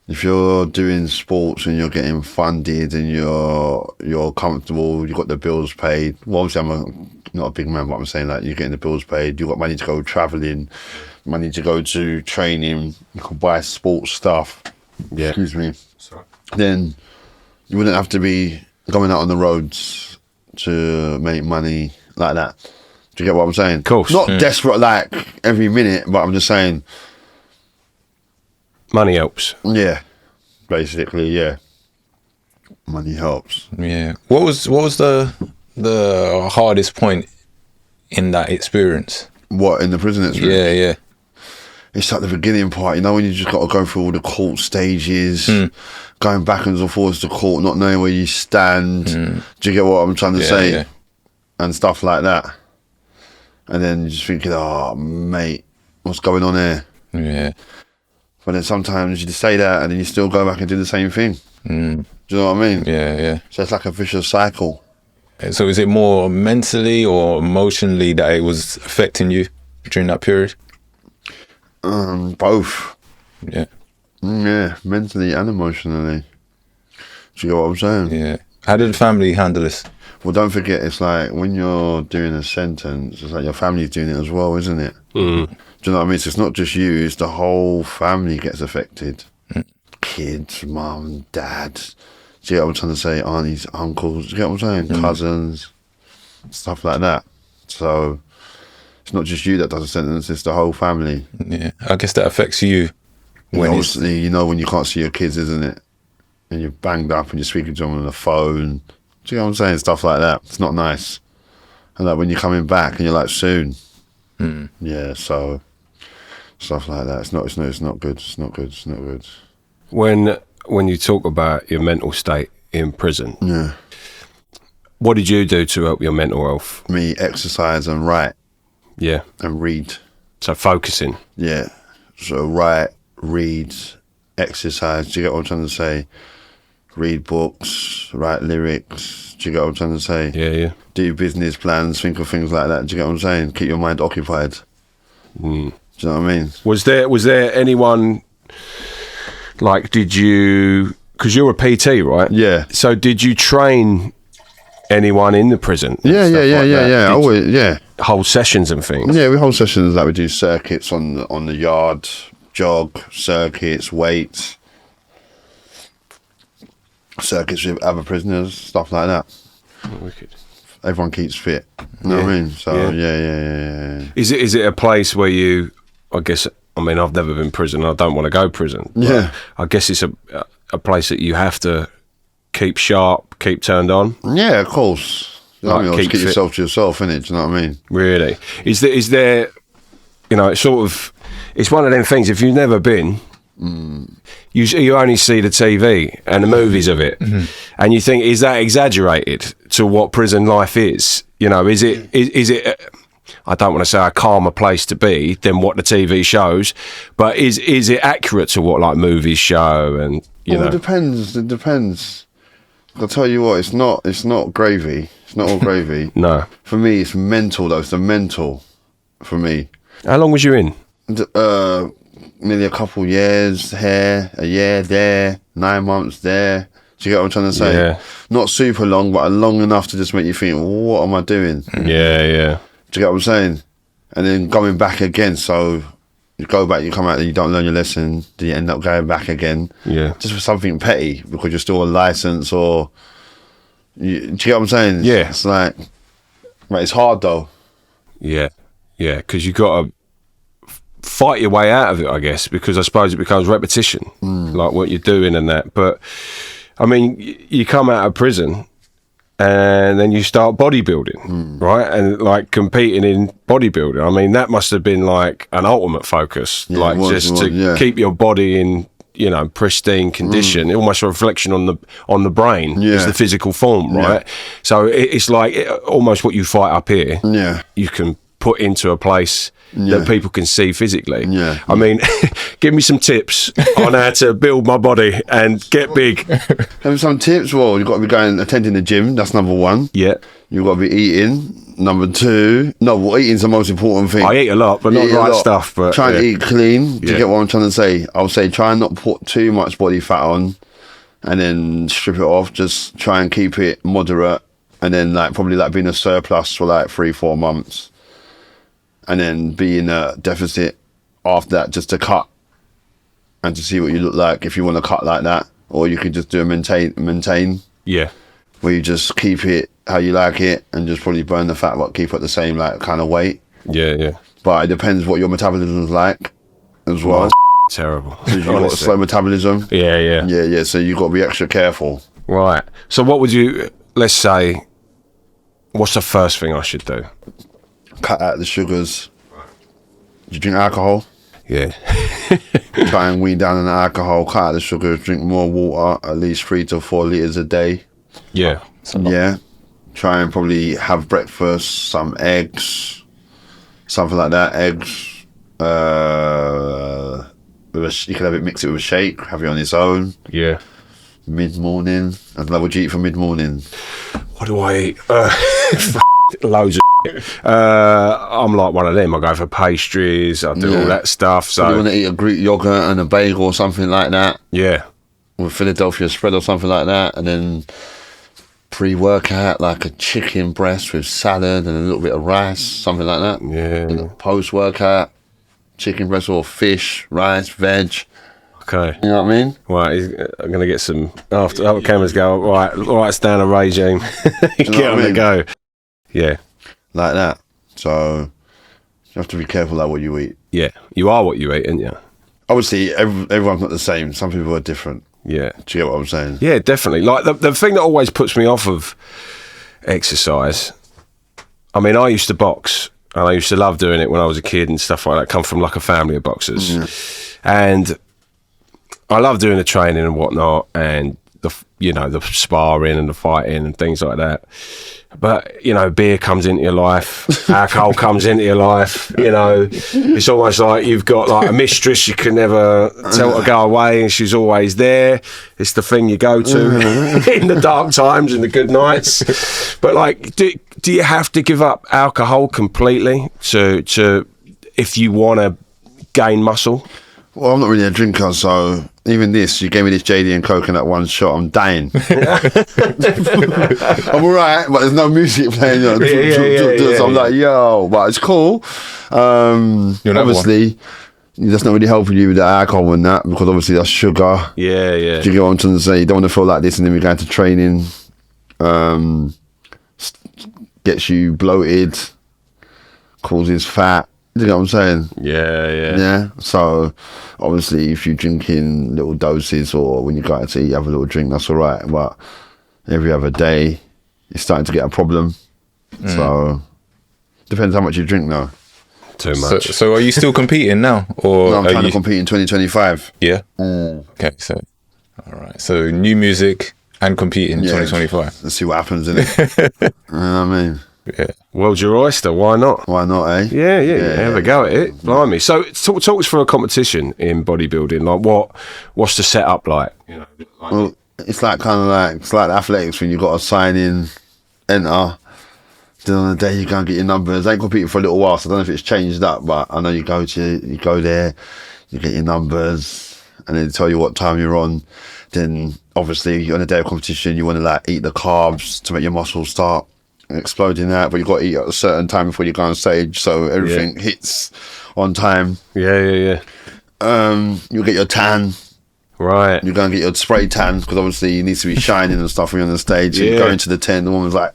if you're doing sports and you're getting funded and you're comfortable, you've got the bills paid. Well, obviously not a big man, but I'm saying like you're getting the bills paid. You've got money to go traveling, money to go to training. You can buy sports stuff. Yeah. Excuse me. Sorry. Then you wouldn't have to be going out on the roads to make money like that. Do you get what I'm saying? Of course. Not desperate like every minute, but I'm just saying. Money helps. Yeah, basically, yeah. Money helps. Yeah. What was the hardest point in that experience? What, in the prison experience? Yeah, yeah. It's like the beginning part, you know, when you just got to go through all the court stages, going backwards and forwards to court, not knowing where you stand. Do you get what I'm trying to say? Yeah. And stuff like that. And then you're just thinking, oh, mate, what's going on here? Yeah. But then sometimes you just say that and then you still go back and do the same thing. Do you know what I mean? Yeah, yeah. So it's like a vicious cycle. So is it more mentally or emotionally that it was affecting you during that period? Both. Yeah. Yeah, mentally and emotionally. Do you get what I'm saying? Yeah. How did the family handle this? Well, don't forget, it's like when you're doing a sentence, it's like your family's doing it as well, isn't it? Do you know what I mean? So it's not just you, it's the whole family gets affected. Kids, mum, dad. Do you get what I'm trying to say? Aunties, uncles, do you get what I'm saying? Cousins, stuff like that. So it's not just you that does a sentence, it's the whole family. Yeah. I guess that affects you when it's... Obviously, you know when you can't see your kids, isn't it? And you're banged up and you're speaking to them on the phone. Do you know what I'm saying? Stuff like that. It's not nice. And like when you're coming back and you're like, soon. Yeah, so stuff like that. It's not good. It's not good. When you talk about your mental state in prison, Yeah. what did you do to help your mental health? Me, exercise and write Yeah. and read. So focusing. Yeah. So write, read, exercise. Do you get what I'm trying to say? Read books, write lyrics. Do you get what I'm trying to say? Yeah, yeah. Do business plans, think of things like that. Do you get what I'm saying? Keep your mind occupied. Do you know what I mean? Was there anyone, like, did you, because you're a PT, right? Yeah. So did you train anyone in the prison? and Yeah. stuff like that? Did you- Always, yeah. Whole sessions and things? Yeah, we hold sessions like we do circuits on the yard, jog, circuits, weights, circuits with other prisoners, stuff like that. Oh, wicked. Everyone keeps fit. You know what I mean? So Yeah. yeah. Is it a place where you, I guess, I mean, I've never been in prison. I don't want to go prison. but Yeah. I guess it's a place that you have to keep sharp, keep turned on. Yeah, of course. You know what I mean? Or Like, just keep keep fit. yourself to yourself, innit? Do you know what I mean? Really? Is there, you know, it's sort of, it's one of them things, if you've never been, you only see the TV and the movies of it, and you think, is that exaggerated to what prison life is? You know, is it, I don't want to say a calmer place to be than what the TV shows, but is it accurate to what like movies show? And you know, It depends. I'll tell you what, it's not gravy. It's not all gravy. no. For me, it's mental though. It's the mental for me. How long was you in? Nearly a couple years here, a year there, 9 months there. Do you get what I'm trying to say? Yeah. Not super long, but long enough to just make you think, what am I doing? Yeah. Do you get what I'm saying? And then going back again. So you go back, you come out, and you don't learn your lesson. Then you end up going back again. Yeah. Just for something petty because you're still on license or. Do you get what I'm saying? Yeah. It's like, right, it's hard though. Yeah, because you got to fight your way out of it, I guess, because I suppose it becomes repetition, like what you're doing and that. But I mean, you come out of prison and then you start bodybuilding, right? And like competing in bodybuilding. I mean, that must have been like an ultimate focus, Yeah, like it was, just it to was, yeah. keep your body in, you know, pristine condition. Almost a reflection on the brain is Yeah. the physical form, right? So it's like almost what you fight up here. Yeah. You can put into a place that people can see physically. Yeah. I mean, give me some tips on how to build my body and get big. Have some tips. Well, you've got to be attending the gym. That's number one. Yeah. You've got to be eating. Number 2, eating's the most important thing. I eat a lot, but not the right stuff. But try and eat clean. Do you Yeah. get what I'm trying to say? I'll say try and not put too much body fat on, and then strip it off. Just try and keep it moderate, and then probably be in a surplus for 3-4 months, and then be in a deficit after that, just to cut and to see what you look like if you want to cut like that, or you could just do a maintain. Yeah. Where you just keep it how you like it and just probably burn the fat but keep it the same kind of weight. Yeah. But it depends what your metabolism is like as well. Terrible. So you've got a slow metabolism. Yeah. Yeah. So you've got to be extra careful. Right. So what would you, let's say, what's the first thing I should do? Cut out the sugars. Do you drink alcohol? Yeah. Try and wean down on the alcohol, cut out the sugars, drink more water, at least 3 to 4 litres a day. Yeah. Yeah. Try and probably have breakfast, some eggs, something like that. Eggs. You can have it, mix it with a shake, have it on its own. Yeah. Mid-morning. I don't know, what do you eat for mid-morning? What do I eat? Loads of I'm like one of them. I go for pastries, I do all that stuff. So you want to eat a Greek yogurt and a bagel or something like that, yeah. with Philadelphia spread or something like that, and then pre-workout like a chicken breast with salad and a little bit of rice, something like that. Yeah. And post-workout, chicken breast or fish, rice, veg. Okay. You know what I mean? Right, I'm going to get some, after the cameras go, right, it's down a regime. Get what I on the mean? go. Yeah. Like that. So you have to be careful like what you eat. Yeah. You are what you eat, aren't you? Obviously, everyone's not the same. Some people are different. Yeah. Do you get what I'm saying? Yeah, definitely. Like the thing that always puts me off of exercise, I mean, I used to box and I used to love doing it when I was a kid and stuff like that. Come from like a family of boxers. And I love doing the training and whatnot and the sparring and the fighting and things like that. But, beer comes into your life, alcohol comes into your life, it's almost like you've got like a mistress you can never tell to go away and she's always there. It's the thing you go to in the dark times and the good nights. But like, do you have to give up alcohol completely to if you want to gain muscle? Well, I'm not really a drinker, so even this, you gave me this JD and coconut one shot, I'm dying. I'm alright, but there's no music playing. So I'm like, yo, but it's cool. Obviously, that's not really helping you with the alcohol and that, because obviously that's sugar. Yeah. Do you get what I'm trying to say? You don't want to feel like this and then we go into training. Gets you bloated, causes fat. Do you get what I'm saying? Yeah. So obviously if you're drinking little doses or when you go out to eat, you have a little drink, that's all right. But every other day, it's starting to get a problem. So depends how much you drink now. Too much. So are you still competing now? Or No, I'm trying to compete in 2025. Yeah. Okay, so all right. So new music and compete in 2025. Let's see what happens, innit? You know what I mean? Yeah. World's your oyster, why not? Why not, eh? Yeah, have a go at it. Blimey. So talk us through a competition in bodybuilding. Like what's the setup like? Well, it's like it's like athletics when you got to sign in, enter. Then on the day you go and get your numbers. I ain't competing for a little while, so I don't know if it's changed up, but I know you go there, you get your numbers, and then they tell you what time you're on. Then obviously on a day of competition, you want to like eat the carbs to make your muscles start exploding out, but you got to eat at a certain time before you go on stage, so everything hits on time. Yeah. You'll get your tan. Right. You go and get your spray tan because obviously you need to be shining and stuff when you're on the stage. So you go into the tent, the woman's like,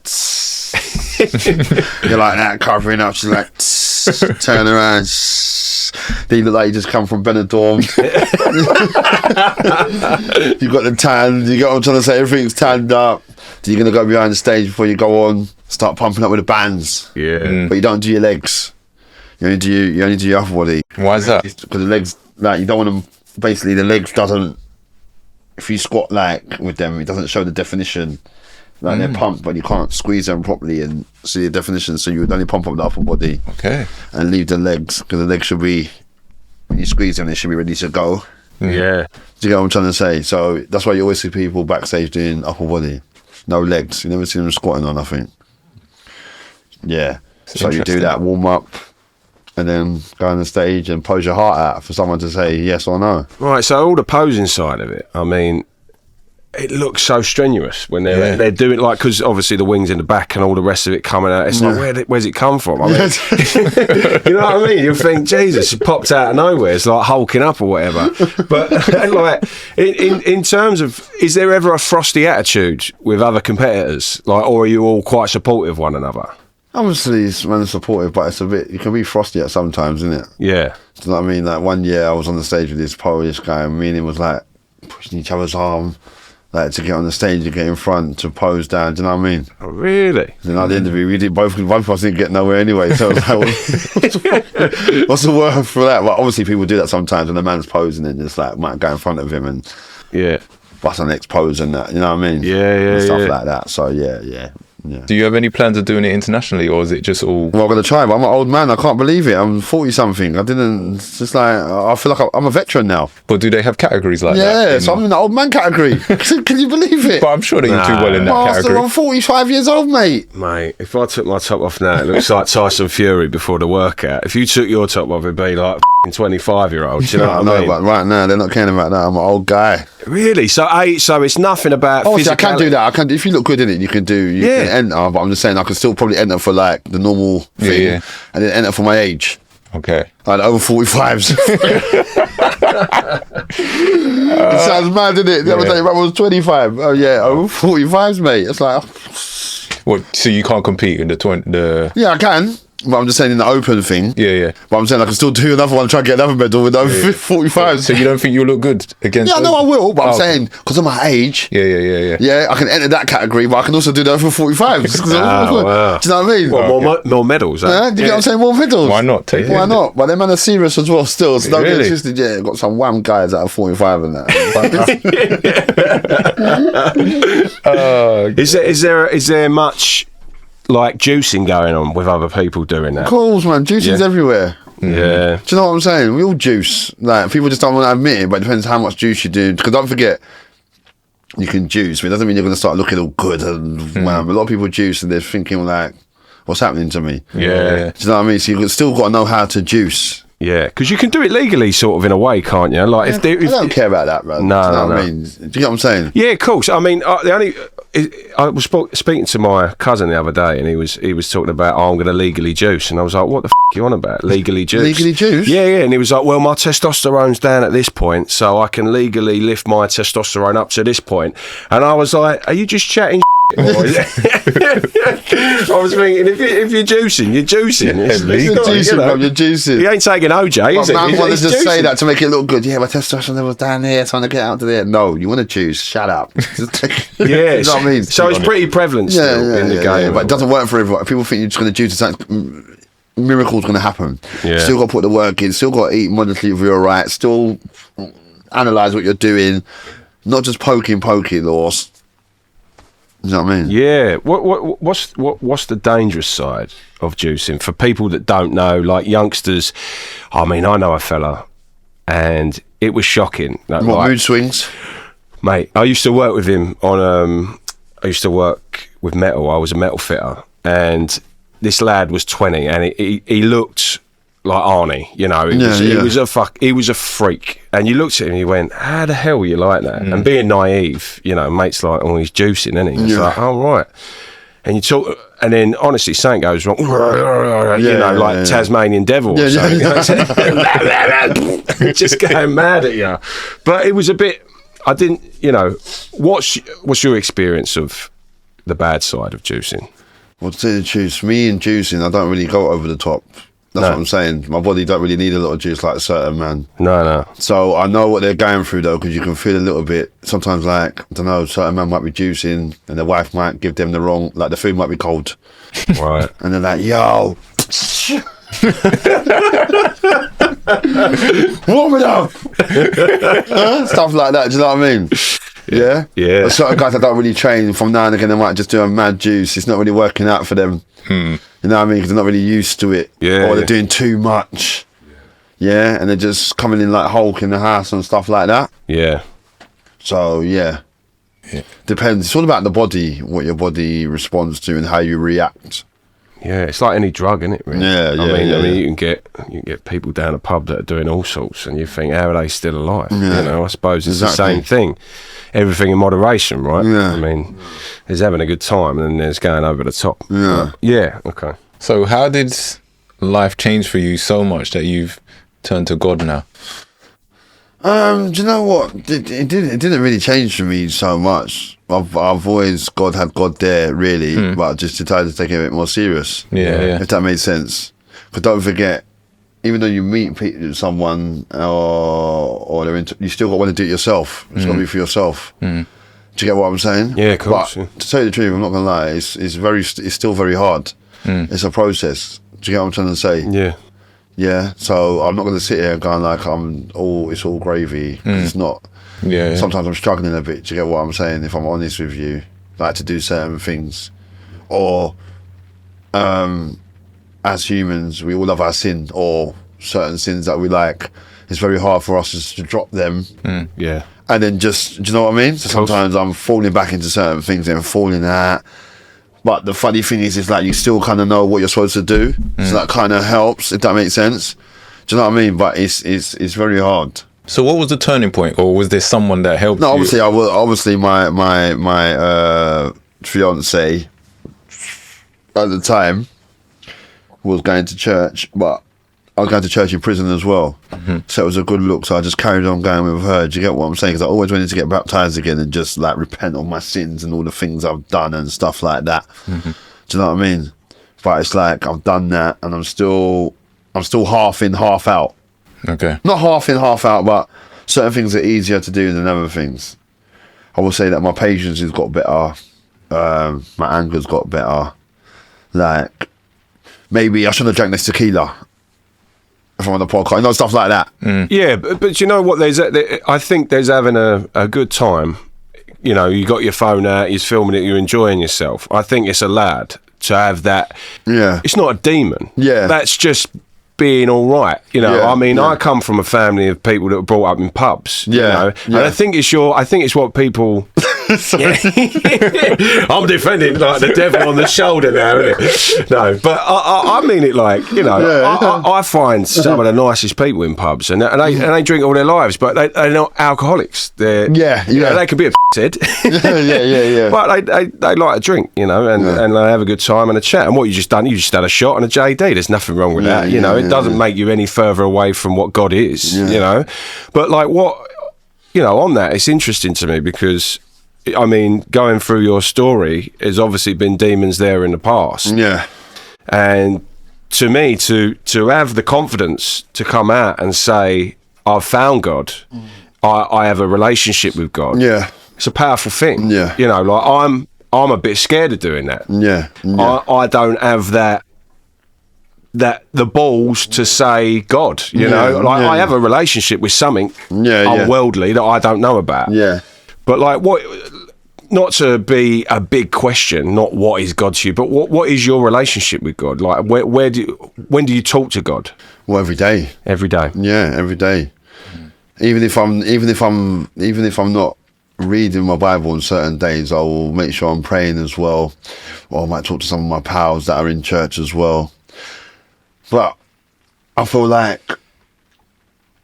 you're like that, covering up. She's like, turn around. Then you look like you just come from Benidorm. You got the tan. You get what I'm trying to say. Everything's tanned up. Then you're gonna go behind the stage before you go on. Start pumping up with the bands. Yeah. But you don't do your legs. You only do your upper body. Why is that? Because the legs, like, you don't want them. Basically, the legs doesn't. If you squat like with them, it doesn't show the definition. Like they're pumped, but you can't squeeze them properly and see the definition. So you would only pump up the upper body. Okay. And leave the legs, because the legs should be, when you squeeze them, they should be ready to go. Yeah. Do you get what I'm trying to say? So that's why you always see people backstage doing upper body, no legs. You never see them squatting or nothing. Yeah. It's So you do interesting. that warm up, and then go on the stage and pose your heart out for someone to say yes or no. Right, so all the posing side of it, I mean, it looks so strenuous when they're doing, like, because obviously the wings in the back and all the rest of it coming out. It's like, where's it come from? I mean, you know what I mean? You think, Jesus, it popped out of nowhere. It's like hulking up or whatever. But like, in terms of, is there ever a frosty attitude with other competitors, like, or are you all quite supportive of one another? Obviously, it's man supportive, but it's a bit. You can be frosty at sometimes, isn't it? Yeah. Do you know what I mean? Like one year, I was on the stage with this Polish guy, and me and him was like pushing each other's arm, like to get on the stage, to get in front, to pose down. Do you know what I mean? Oh, really? And at the end of it, we did both of us didn't get nowhere anyway. So I was like, what's the word for that? Well, obviously, people do that sometimes when a man's posing and just like might go in front of him and bust the next pose and that. You know what I mean? Yeah, and stuff like that. So yeah. Do you have any plans of doing it internationally, or is it just all? Well, I'm gonna try, but I'm an old man. I can't believe it. I'm 40 something. I didn't. It's just like I feel like I'm a veteran now. But do they have categories like that? Yeah, so I'm in the old man category. Can you believe it? But I'm sure that you do well in that Master, category. I'm 45 years old, mate. Mate, if I took my top off now, it looks like Tyson Fury before the workout. If you took your top off, it'd be like 25-year-old. Do you know what I mean? But right now they're not caring about that. I'm an old guy. Really? So it's nothing about Obviously, I physical. can do that. I can. If you look good in it, you can do. You can enter. But I'm just saying, I can still probably enter for like the normal thing, and then enter for my age. Okay. Like over 45s. It sounds mad, doesn't it? The other day, I was 25. Oh yeah, over 45s, mate. It's like, What? So you can't compete in the yeah, I can. But I'm just saying in the open thing. Yeah. But I'm saying I can still do another one, try and get another medal with over 45s. So you don't think you'll look good against? Yeah, no, I will. But I'm Oh. saying because of my age. Yeah. Yeah, I can enter that category, but I can also do that for 45s. wow. Do you know what I mean? What, more medals? Do you get what I'm saying? More medals. Why not? Take Why it. not? But them man are serious as well still. So don't get Really? twisted. Yeah, got some wham guys that are 45 and that. Is there much like juicing going on with other people doing that? Of course, man. Juicing's everywhere. Yeah. Do you know what I'm saying? We all juice. Like people just don't want to admit it, but it depends how much juice you do. Because don't forget, you can juice, but it doesn't mean you're going to start looking all good and wham. A lot of people juice and they're thinking like, what's happening to me? Yeah. Do you know what I mean? So you've still got to know how to juice. Yeah, because you can do it legally, sort of, in a way, can't you? Like I don't care about that, bro. No, Do you know no, what I no. mean? Do you get what I'm saying? Yeah, of course. I mean, I was speaking to my cousin the other day, and he was talking about, I'm going to legally juice, and I was like, what the are you on about? Legally juice? Legally juice? Yeah, and he was like, well, my testosterone's down at this point, so I can legally lift my testosterone up to this point. And I was like, are you just chatting? I was thinking, if you're juicing, you're juicing. You're juicing, bro. You're juicing. He ain't taking OJ, is But he? man wanted to He's say juicing. that to make it look good. Yeah, my testosterone level's down here, trying to get out to there. No, you want to juice. Shut up. Yeah, you know what I mean? So it's pretty prevalent still in the game. but it doesn't work for everyone. People think you're just going to juice something. Miracle's going to happen. Yeah. Still got to put the work in. Still got to eat moderately if you're right. Still analyze what you're doing. Not just poking or. You know what I mean? Yeah. What's the dangerous side of juicing for people that don't know, like youngsters? I mean, I know a fella, and it was shocking. What, Like, mood swings? mate, I used to work with him on. I used to work with metal. I was a metal fitter, and this lad was 20, and he looked like Arnie. You know, he was a freak. And you looked at him, and you went, "How the hell are you like that?" And being naive, you know, mate's like, "Oh, he's juicing, isn't he?" It's like, "Oh, right." And you talk, and then honestly, something goes wrong. Tasmanian devil or something. Just going mad at you. But it was a bit. I didn't, you know. What's your experience of the bad side of juicing? Well, to tell you the truth, me and juicing, I don't really go over the top. That's what I'm saying. My body don't really need a lot of juice like a certain man. No. So I know what they're going through though, because you can feel a little bit. Sometimes, like, I don't know, certain man might be juicing, and their wife might give them the wrong, like the food might be cold, Right. and they're like, "Yo, warm it up," stuff like that. Do you know what I mean? Yeah. But certain guys that don't really train, from now and again, they might just do a mad juice. It's not really working out for them. You know what I mean? Because they're not really used to it. Yeah. Or they're doing too much. Yeah. And they're just coming in like Hulk in the house and stuff like that. Yeah. So, yeah. Depends. It's all about the body, what your body responds to and how you react. Yeah, it's like any drug, isn't it? Really? Yeah, I mean, yeah. you can get people down a pub that are doing all sorts, and you think, how are they still alive? Yeah. You know, I suppose it's Exactly. the same thing. Everything in moderation, right? Yeah. I mean, there's having a good time, and then there's going over the top. Yeah. Yeah. Okay. So how did life change for you so much that you've turned to God now? Do you know what? It didn't really change for me so much. I've always had God there, really, but just decided to take it a bit more serious. Yeah. If that made sense. But don't forget, even though you meet someone or they're you still got to want to do it yourself. It's got to be for yourself. Do you get what I'm saying? Yeah, of course. But to tell you the truth, I'm not gonna lie. It's still very hard. It's a process. Do you get what I'm trying to say? Yeah. Yeah. So I'm not gonna sit here going like it's all gravy. It's not. Yeah. Sometimes I'm struggling a bit. Do you get what I'm saying? If I'm honest with you, like to do certain things, or as humans, we all have our sin or certain sins that we like. It's very hard for us just to drop them. Yeah. And then just, do you know what I mean? So sometimes I'm falling back into certain things and falling out. But the funny thing is like you still kind of know what you're supposed to do. So that kind of helps, if that makes sense. Do you know what I mean? But it's very hard. So what was the turning point, or was there someone that helped No, you? obviously my fiance at the time was going to church, but I was going to church in prison as well. So it was a good look. So I just carried on going with her. Do you get what I'm saying? Because I always wanted to get baptized again and just like repent of my sins and all the things I've done and stuff like that. Do you know what I mean? But it's like I've done that and I'm still half in, half out. Okay. Not half in, half out, but certain things are easier to do than other things. I will say that my patience has got better. My anger's got better. Like, maybe I shouldn't have drank this tequila if I'm on the podcast. You know, stuff like that. Yeah, but you know what? I think there's having a good time. You know, you got your phone out, you're filming it, you're enjoying yourself. I think it's allowed to have that. Yeah. It's not a demon. Yeah. That's just being all right. You know, Yeah, I mean, yeah. I come from a family of people that were brought up in pubs. You Yeah, know? yeah. And I think it's what people. I'm defending like the devil on the shoulder now, isn't it? No, but I mean it like, you know, Yeah. I find some of the nicest people in pubs, and they drink all their lives, but they're not alcoholics. They're, Yeah, you know, yeah. they can be a head. yeah. But they like to drink, you know, and they have a good time and a chat. And what you just had a shot and a JD. There's nothing wrong with that, you know. It doesn't make you any further away from what God is, you know. But like on that, it's interesting to me because, I mean, going through your story, there's obviously been demons there in the past. Yeah. And to me, to have the confidence to come out and say, I've found God, I have a relationship with God. Yeah. It's a powerful thing. Yeah. You know, like I'm a bit scared of doing that. Yeah. I don't have the balls to say God, you know, like I have a relationship with something unworldly that I don't know about. Yeah. But like not to be a big question, not what is God to you, but what is your relationship with God? Like when do you talk to God? Well, every day. Every day. Yeah, every day. Even if I'm not reading my Bible on certain days, I will make sure I'm praying as well. Or I might talk to some of my pals that are in church as well. But I feel like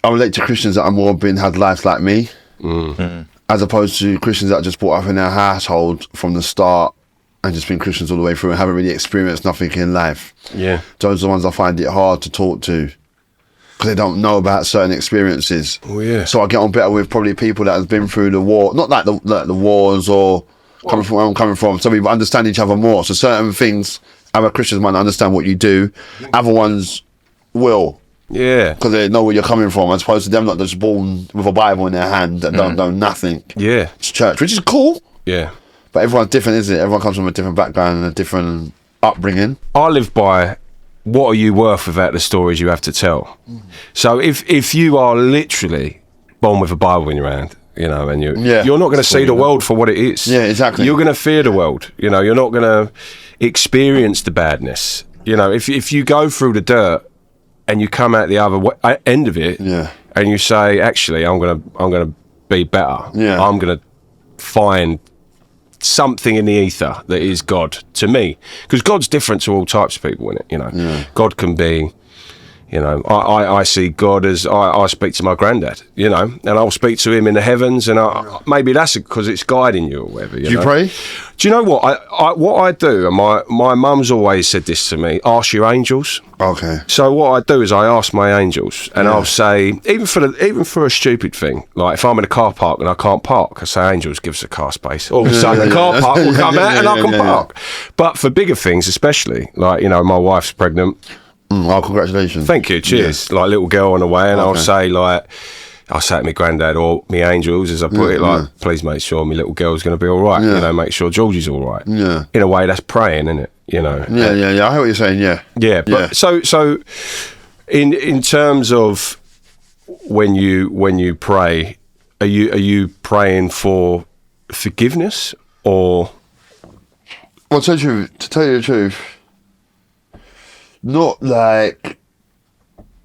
I relate to Christians that are had lives like me, as opposed to Christians that are just brought up in their household from the start and just been Christians all the way through and haven't really experienced nothing in life. Yeah. Those are the ones I find it hard to talk to because they don't know about certain experiences. Oh, yeah. So I get on better with probably people that have been through the war, not like the wars or coming from where I'm coming from, so we understand each other more. So certain things, other Christians might not understand what you do, other ones will. Yeah. Because they know where you're coming from, as opposed to them not just born with a Bible in their hand and don't know nothing. Yeah. It's church, which is cool. Yeah. But everyone's different, isn't it? Everyone comes from a different background and a different upbringing. I live by what are you worth without the stories you have to tell. So if you are literally born with a Bible in your hand, you know, and you're not going to see the world for what it is. Yeah, exactly. You're going to fear the world. You know, you're not going to experience the badness. You know, if you go through the dirt and you come out the other end of it, and you say, actually, I'm gonna be better. Yeah. I'm gonna find something in the ether that is God to me, because God's different to all types of people, innit? You know, God can be, you know, I see God as I speak to my granddad, you know, and I'll speak to him in the heavens, and maybe that's because it's guiding you or whatever. Do you pray? Do you know what I do? And my mum's always said this to me: ask your angels. Okay. So what I do is I ask my angels, and I'll say, even for a stupid thing, like if I'm in a car park and I can't park, I say, angels, give us a car space. All of a sudden, the car park will come out and I can park. But for bigger things, especially, like, you know, my wife's pregnant. Oh, congratulations. Thank you, cheers. Like, little girl on the way, and I'll say to my granddad or me angels, as I put it, like, please make sure my little girl's going to be all right. You know, make sure Georgie's all right. Yeah. In a way, that's praying, isn't it? You know. Yeah. I hear what you're saying. Yeah. Yeah. But so in terms of when you pray, are you praying for forgiveness or? Well, to tell you the truth, not like,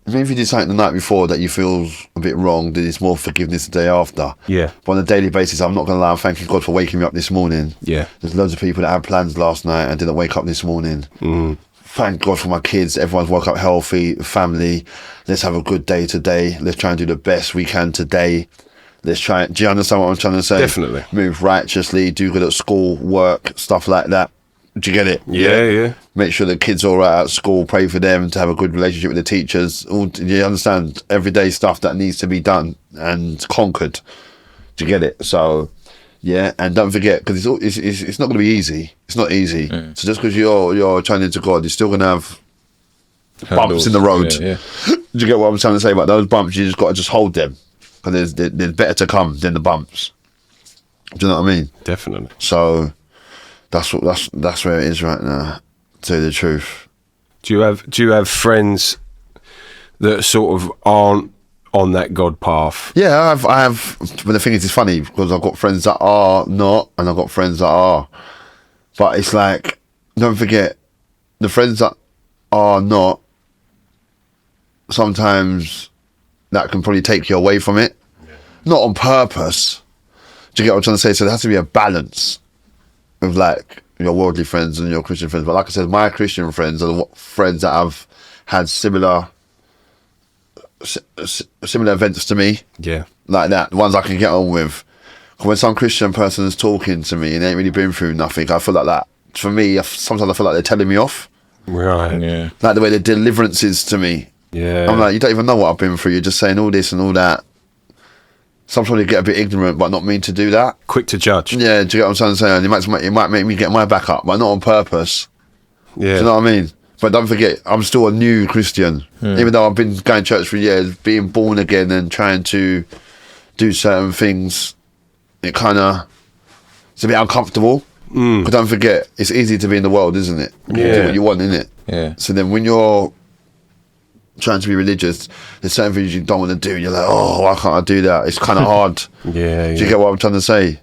maybe if you did something the night before that you feel a bit wrong, then it's more forgiveness the day after. Yeah. But on a daily basis, I'm not going to lie, I'm thanking God for waking me up this morning. Yeah. There's loads of people that had plans last night and didn't wake up this morning. Thank God for my kids. Everyone's woke up healthy, family. Let's have a good day today. Let's try and do the best we can today. Let's try. Do you understand what I'm trying to say? Definitely. Move righteously, do good at school, work, stuff like that. Do you get it? Yeah. Make sure the kids are all right at school, pray for them, to have a good relationship with the teachers. Do you understand? Everyday stuff that needs to be done and conquered. Do you get it? So, yeah, and don't forget, because it's not going to be easy. It's not easy. So just because you're turning to God, you're still going to have bumps in the road. Yeah. Do you get what I'm trying to say about those bumps? You just got to just hold them, because there's better to come than the bumps. Do you know what I mean? Definitely. So that's where it is right now, to tell you the truth. Do you have friends that sort of aren't on that God path? Yeah, I have. But the thing is, it's funny because I've got friends that are not, and I've got friends that are. But it's like, don't forget, the friends that are not, sometimes that can probably take you away from it. Not on purpose. Do you get what I'm trying to say? So there has to be a balance with like your worldly friends and your Christian friends. But like I said, my Christian friends are the friends that have had similar events to me. Yeah. Like that. The ones I can get on with. When some Christian person is talking to me and they ain't really been through nothing, I feel like that. For me, sometimes I feel like they're telling me off. Right. Yeah. Like the way the deliverance is to me. Yeah. I'm like, you don't even know what I've been through. You're just saying all this and all that. Sometimes you get a bit ignorant, but not mean to do that. Quick to judge. Yeah, do you get what I'm trying to say? And it might make me get my back up, but not on purpose. Yeah. Do you know what I mean? But don't forget, I'm still a new Christian. Even though I've been going to church for years, being born again and trying to do certain things, it's a bit uncomfortable. But don't forget, it's easy to be in the world, isn't it? You do what you want, innit? Yeah. So then when you're trying to be religious, there's certain things you don't want to do. You're like, oh, why can't I do that? It's kind of hard. Do you get what I'm trying to say?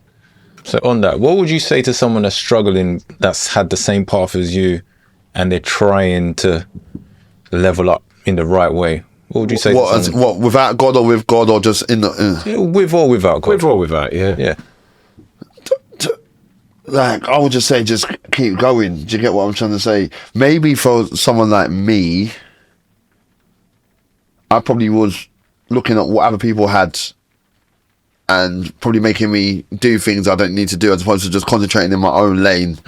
So on that, what would you say to someone that's struggling, that's had the same path as you, and they're trying to level up in the right way? What would you say to someone? What, without God or with God, or just in the... Yeah, with or without God? With or without, yeah. Like, I would just say, just keep going. Do you get what I'm trying to say? Maybe for someone like me, I probably was looking at what other people had and probably making me do things I don't need to do, as opposed to just concentrating in my own lane.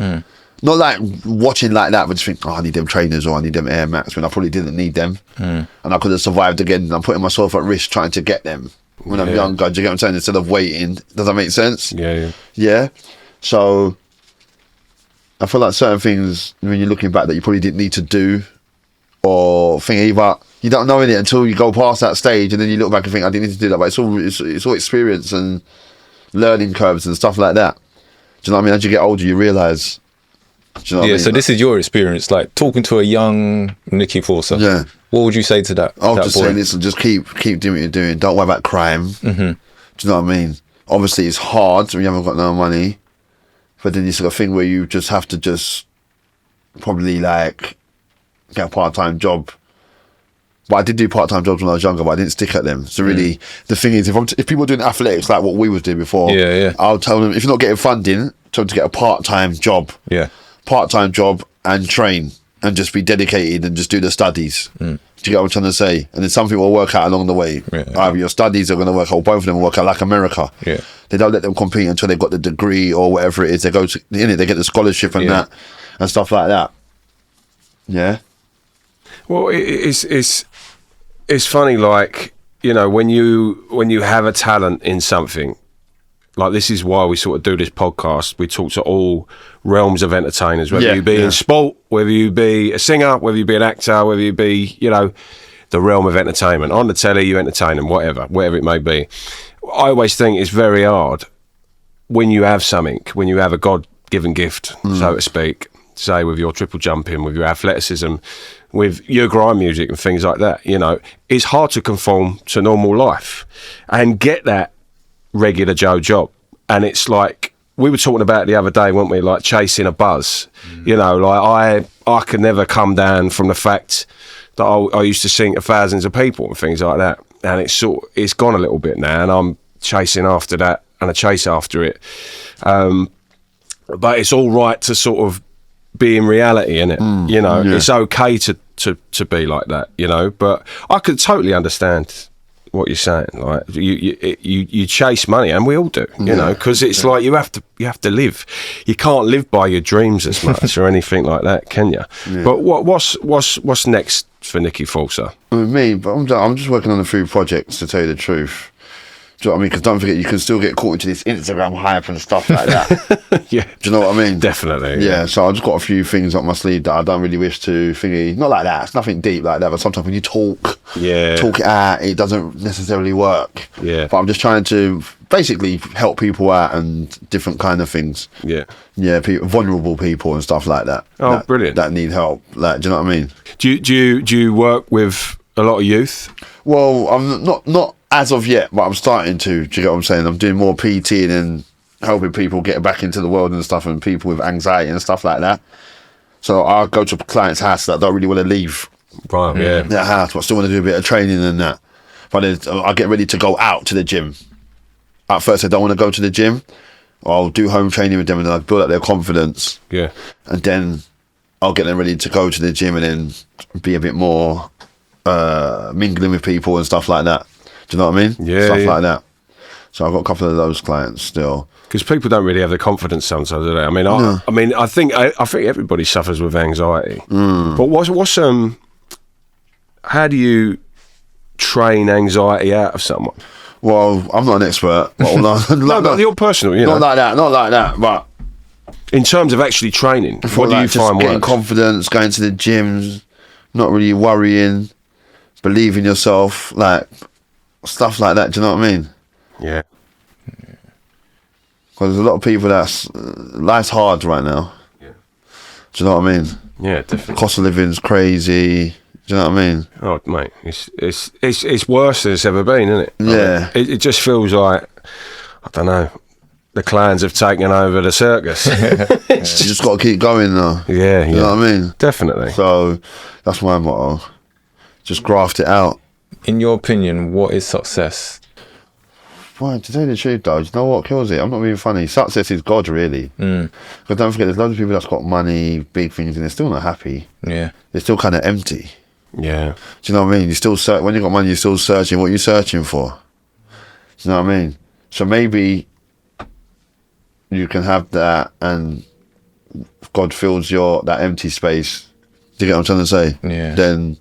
Not like watching like that, but just think, oh, I need them trainers or I need them Air Max, when I probably didn't need them. And I could have survived again. And I'm putting myself at risk trying to get them when I'm younger. Do you get what I'm saying? Instead of waiting. Does that make sense? Yeah. So I feel like certain things, when you're looking back, that you probably didn't need to do, or think, but you don't know it until you go past that stage, and then you look back and think, I didn't need to do that. But it's all experience and learning curves and stuff like that. Do you know what I mean? As you get older, you realise. Do you know what I mean? So this is your experience, like talking to a young Nicky Forcer. Yeah. What would you say to that? I'll just say, listen, just keep doing what you're doing. Don't worry about crime. Do you know what I mean? Obviously, it's hard when you haven't got no money. But then it's a thing where you just have to just probably like get a part-time job But I did do part-time jobs when I was younger, but I didn't stick at them. So really, the thing is, if people are doing athletics like what we was doing before, I'll tell them, if you're not getting funding, tell them to get a part-time job. Yeah. Part-time job and train and just be dedicated and just do the studies. Do you get what I'm trying to say? And then some people will work out along the way. Either your studies are going to work out, or both of them will work out, like America. Yeah. They don't let them compete until they've got the degree or whatever it is. They go to, in it, they get the scholarship and that and stuff like that. Yeah. Well, it's funny, like, you know, when you have a talent in something, like, this is why we sort of do this podcast. We talk to all realms of entertainers, whether you be in sport, whether you be a singer, whether you be an actor, whether you be, you know, the realm of entertainment. On the telly, you entertain them, whatever it may be. I always think it's very hard when you have something, when you have a God-given gift, so to speak, say with your triple jumping, with your athleticism, with your grime music and things like that, you know, it's hard to conform to normal life and get that regular Joe job. And it's like, we were talking about it the other day, weren't we, like chasing a buzz. You know, like I could never come down from the fact that I used to sing to thousands of people and things like that, and it's gone a little bit now, and I'm chasing after that, and I chase after it, but it's all right to sort of be in reality, innit? You know, it's okay to be like that, you know. But I could totally understand what you're saying. Like, you chase money, and we all do, you know, because it's like you have to live. You can't live by your dreams as much or anything like that, can you? But what's next for Nicky Forcer? With me, but I'm just working on a few projects, to tell you the truth. Do you know what I mean? Because don't forget, you can still get caught into this Instagram hype and stuff like that. Yeah. Do you know what I mean? Definitely. Yeah, so I've just got a few things up my sleeve that I don't really wish to thingy. Not like that. It's nothing deep like that. But sometimes when you talk it out, it doesn't necessarily work. Yeah. But I'm just trying to basically help people out and different kind of things. Yeah. Yeah, vulnerable people and stuff like that. Oh, brilliant. That need help. Like, do you know what I mean? Do you work with a lot of youth? Well, I'm not as of yet, but I'm starting to. Do you get what I'm saying? I'm doing more PT and helping people get back into the world and stuff, and people with anxiety and stuff like that. So I'll go to a client's house that don't really want to leave their house, but still want to do a bit of training and that. But I get ready to go out to the gym. At first, I don't want to go to the gym. I'll do home training with them and then I'll build up their confidence. Yeah. And then I'll get them ready to go to the gym and then be a bit more mingling with people and stuff like that. Do you know what I mean? Yeah. Stuff like that. So I've got a couple of those clients still. Because people don't really have the confidence sometimes, do they? I mean, I think everybody suffers with anxiety. But what's how do you train anxiety out of someone? Well, I'm not an expert. Well, not your personal, you know. Not like that. But in terms of actually training, what do you find getting works? Confidence, going to the gyms, not really worrying, believe in yourself, like stuff like that. Do you know what I mean? Yeah. Because there's a lot of people life's hard right now. Yeah. Do you know what I mean? Yeah, definitely. Cost of living's crazy. Do you know what I mean? Oh, mate, it's worse than it's ever been, isn't it? Yeah. I mean, it just feels like, I don't know, the clans have taken over the circus. You just got to keep going though. Yeah, you know what I mean? Definitely. So that's my motto. Just graft it out. In your opinion, what is success? Well, to tell you the truth though, do you know what kills it? I'm not being funny. Success is God, really. Because don't forget, there's loads of people that's got money, big things, and they're still not happy. Yeah. They're still kind of empty. Yeah. Do you know what I mean? You still when you got money, you're still searching. What are you searching for? Do you know what I mean? So maybe you can have that, and God fills that empty space. Do you get what I'm trying to say? Yeah. Then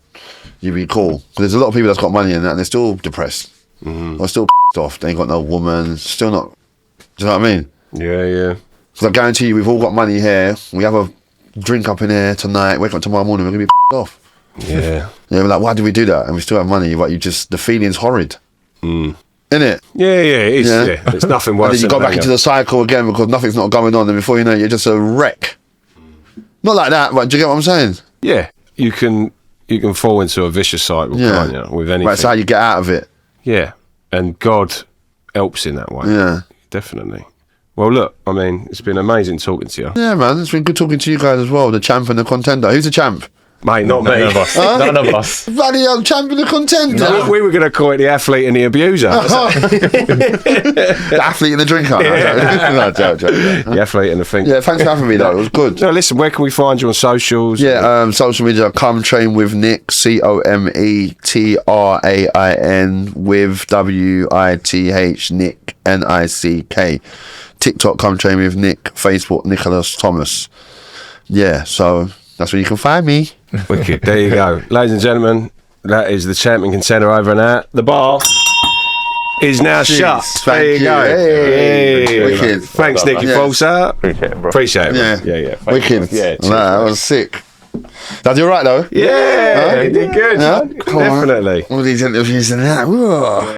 you'd be cool. Because there's a lot of people that's got money and that, and they're still depressed. Or still off. They ain't got no woman. Still not. Do you know what I mean? Yeah, yeah. Because I guarantee you, we've all got money here. We have a drink up in here tonight. Wake up tomorrow morning, we're gonna be off. Yeah. Yeah, we're like, why do we do that? And we still have money, but the feeling's horrid. Isn't it? Yeah, it is. Yeah. It's nothing worse. And then you go back into the cycle again because nothing's not going on, and before you know it, you're just a wreck. Not like that, but do you get what I'm saying? Yeah. You can fall into a vicious cycle, can't you? With anything. That's how you get out of it. Yeah. And God helps in that way. Yeah. Definitely. Well, look, I mean, it's been amazing talking to you. Yeah, man. It's been good talking to you guys as well. The champ and the contender. Who's the champ? Mate, not me. None of us. None of us. Bloody champion and contender. No, we were going to call it the athlete and the abuser. The athlete and the drinker. No, joke. The athlete and the thing. Yeah, thanks for having me though. It was good. No, listen, where can we find you on socials? Yeah, social media, Come Train with Nick, COMETRAIN with WITH, Nick, NICK. TikTok, Come Train with Nick. Facebook, Nicholas Thomas. Yeah, so that's where you can find me. Wicked. There you go. Ladies and gentlemen, that is the champion contender over and out. The bar is now shut. Thank there you go. Hey. Wicked. Thanks, Nicky Forcer. Appreciate it, bro. Appreciate it. Yeah. Yeah. Wicked. Yeah, Nah, that was sick. Did you alright though? Yeah, you did good. Yeah? Definitely. All these interviews and that. Whoa.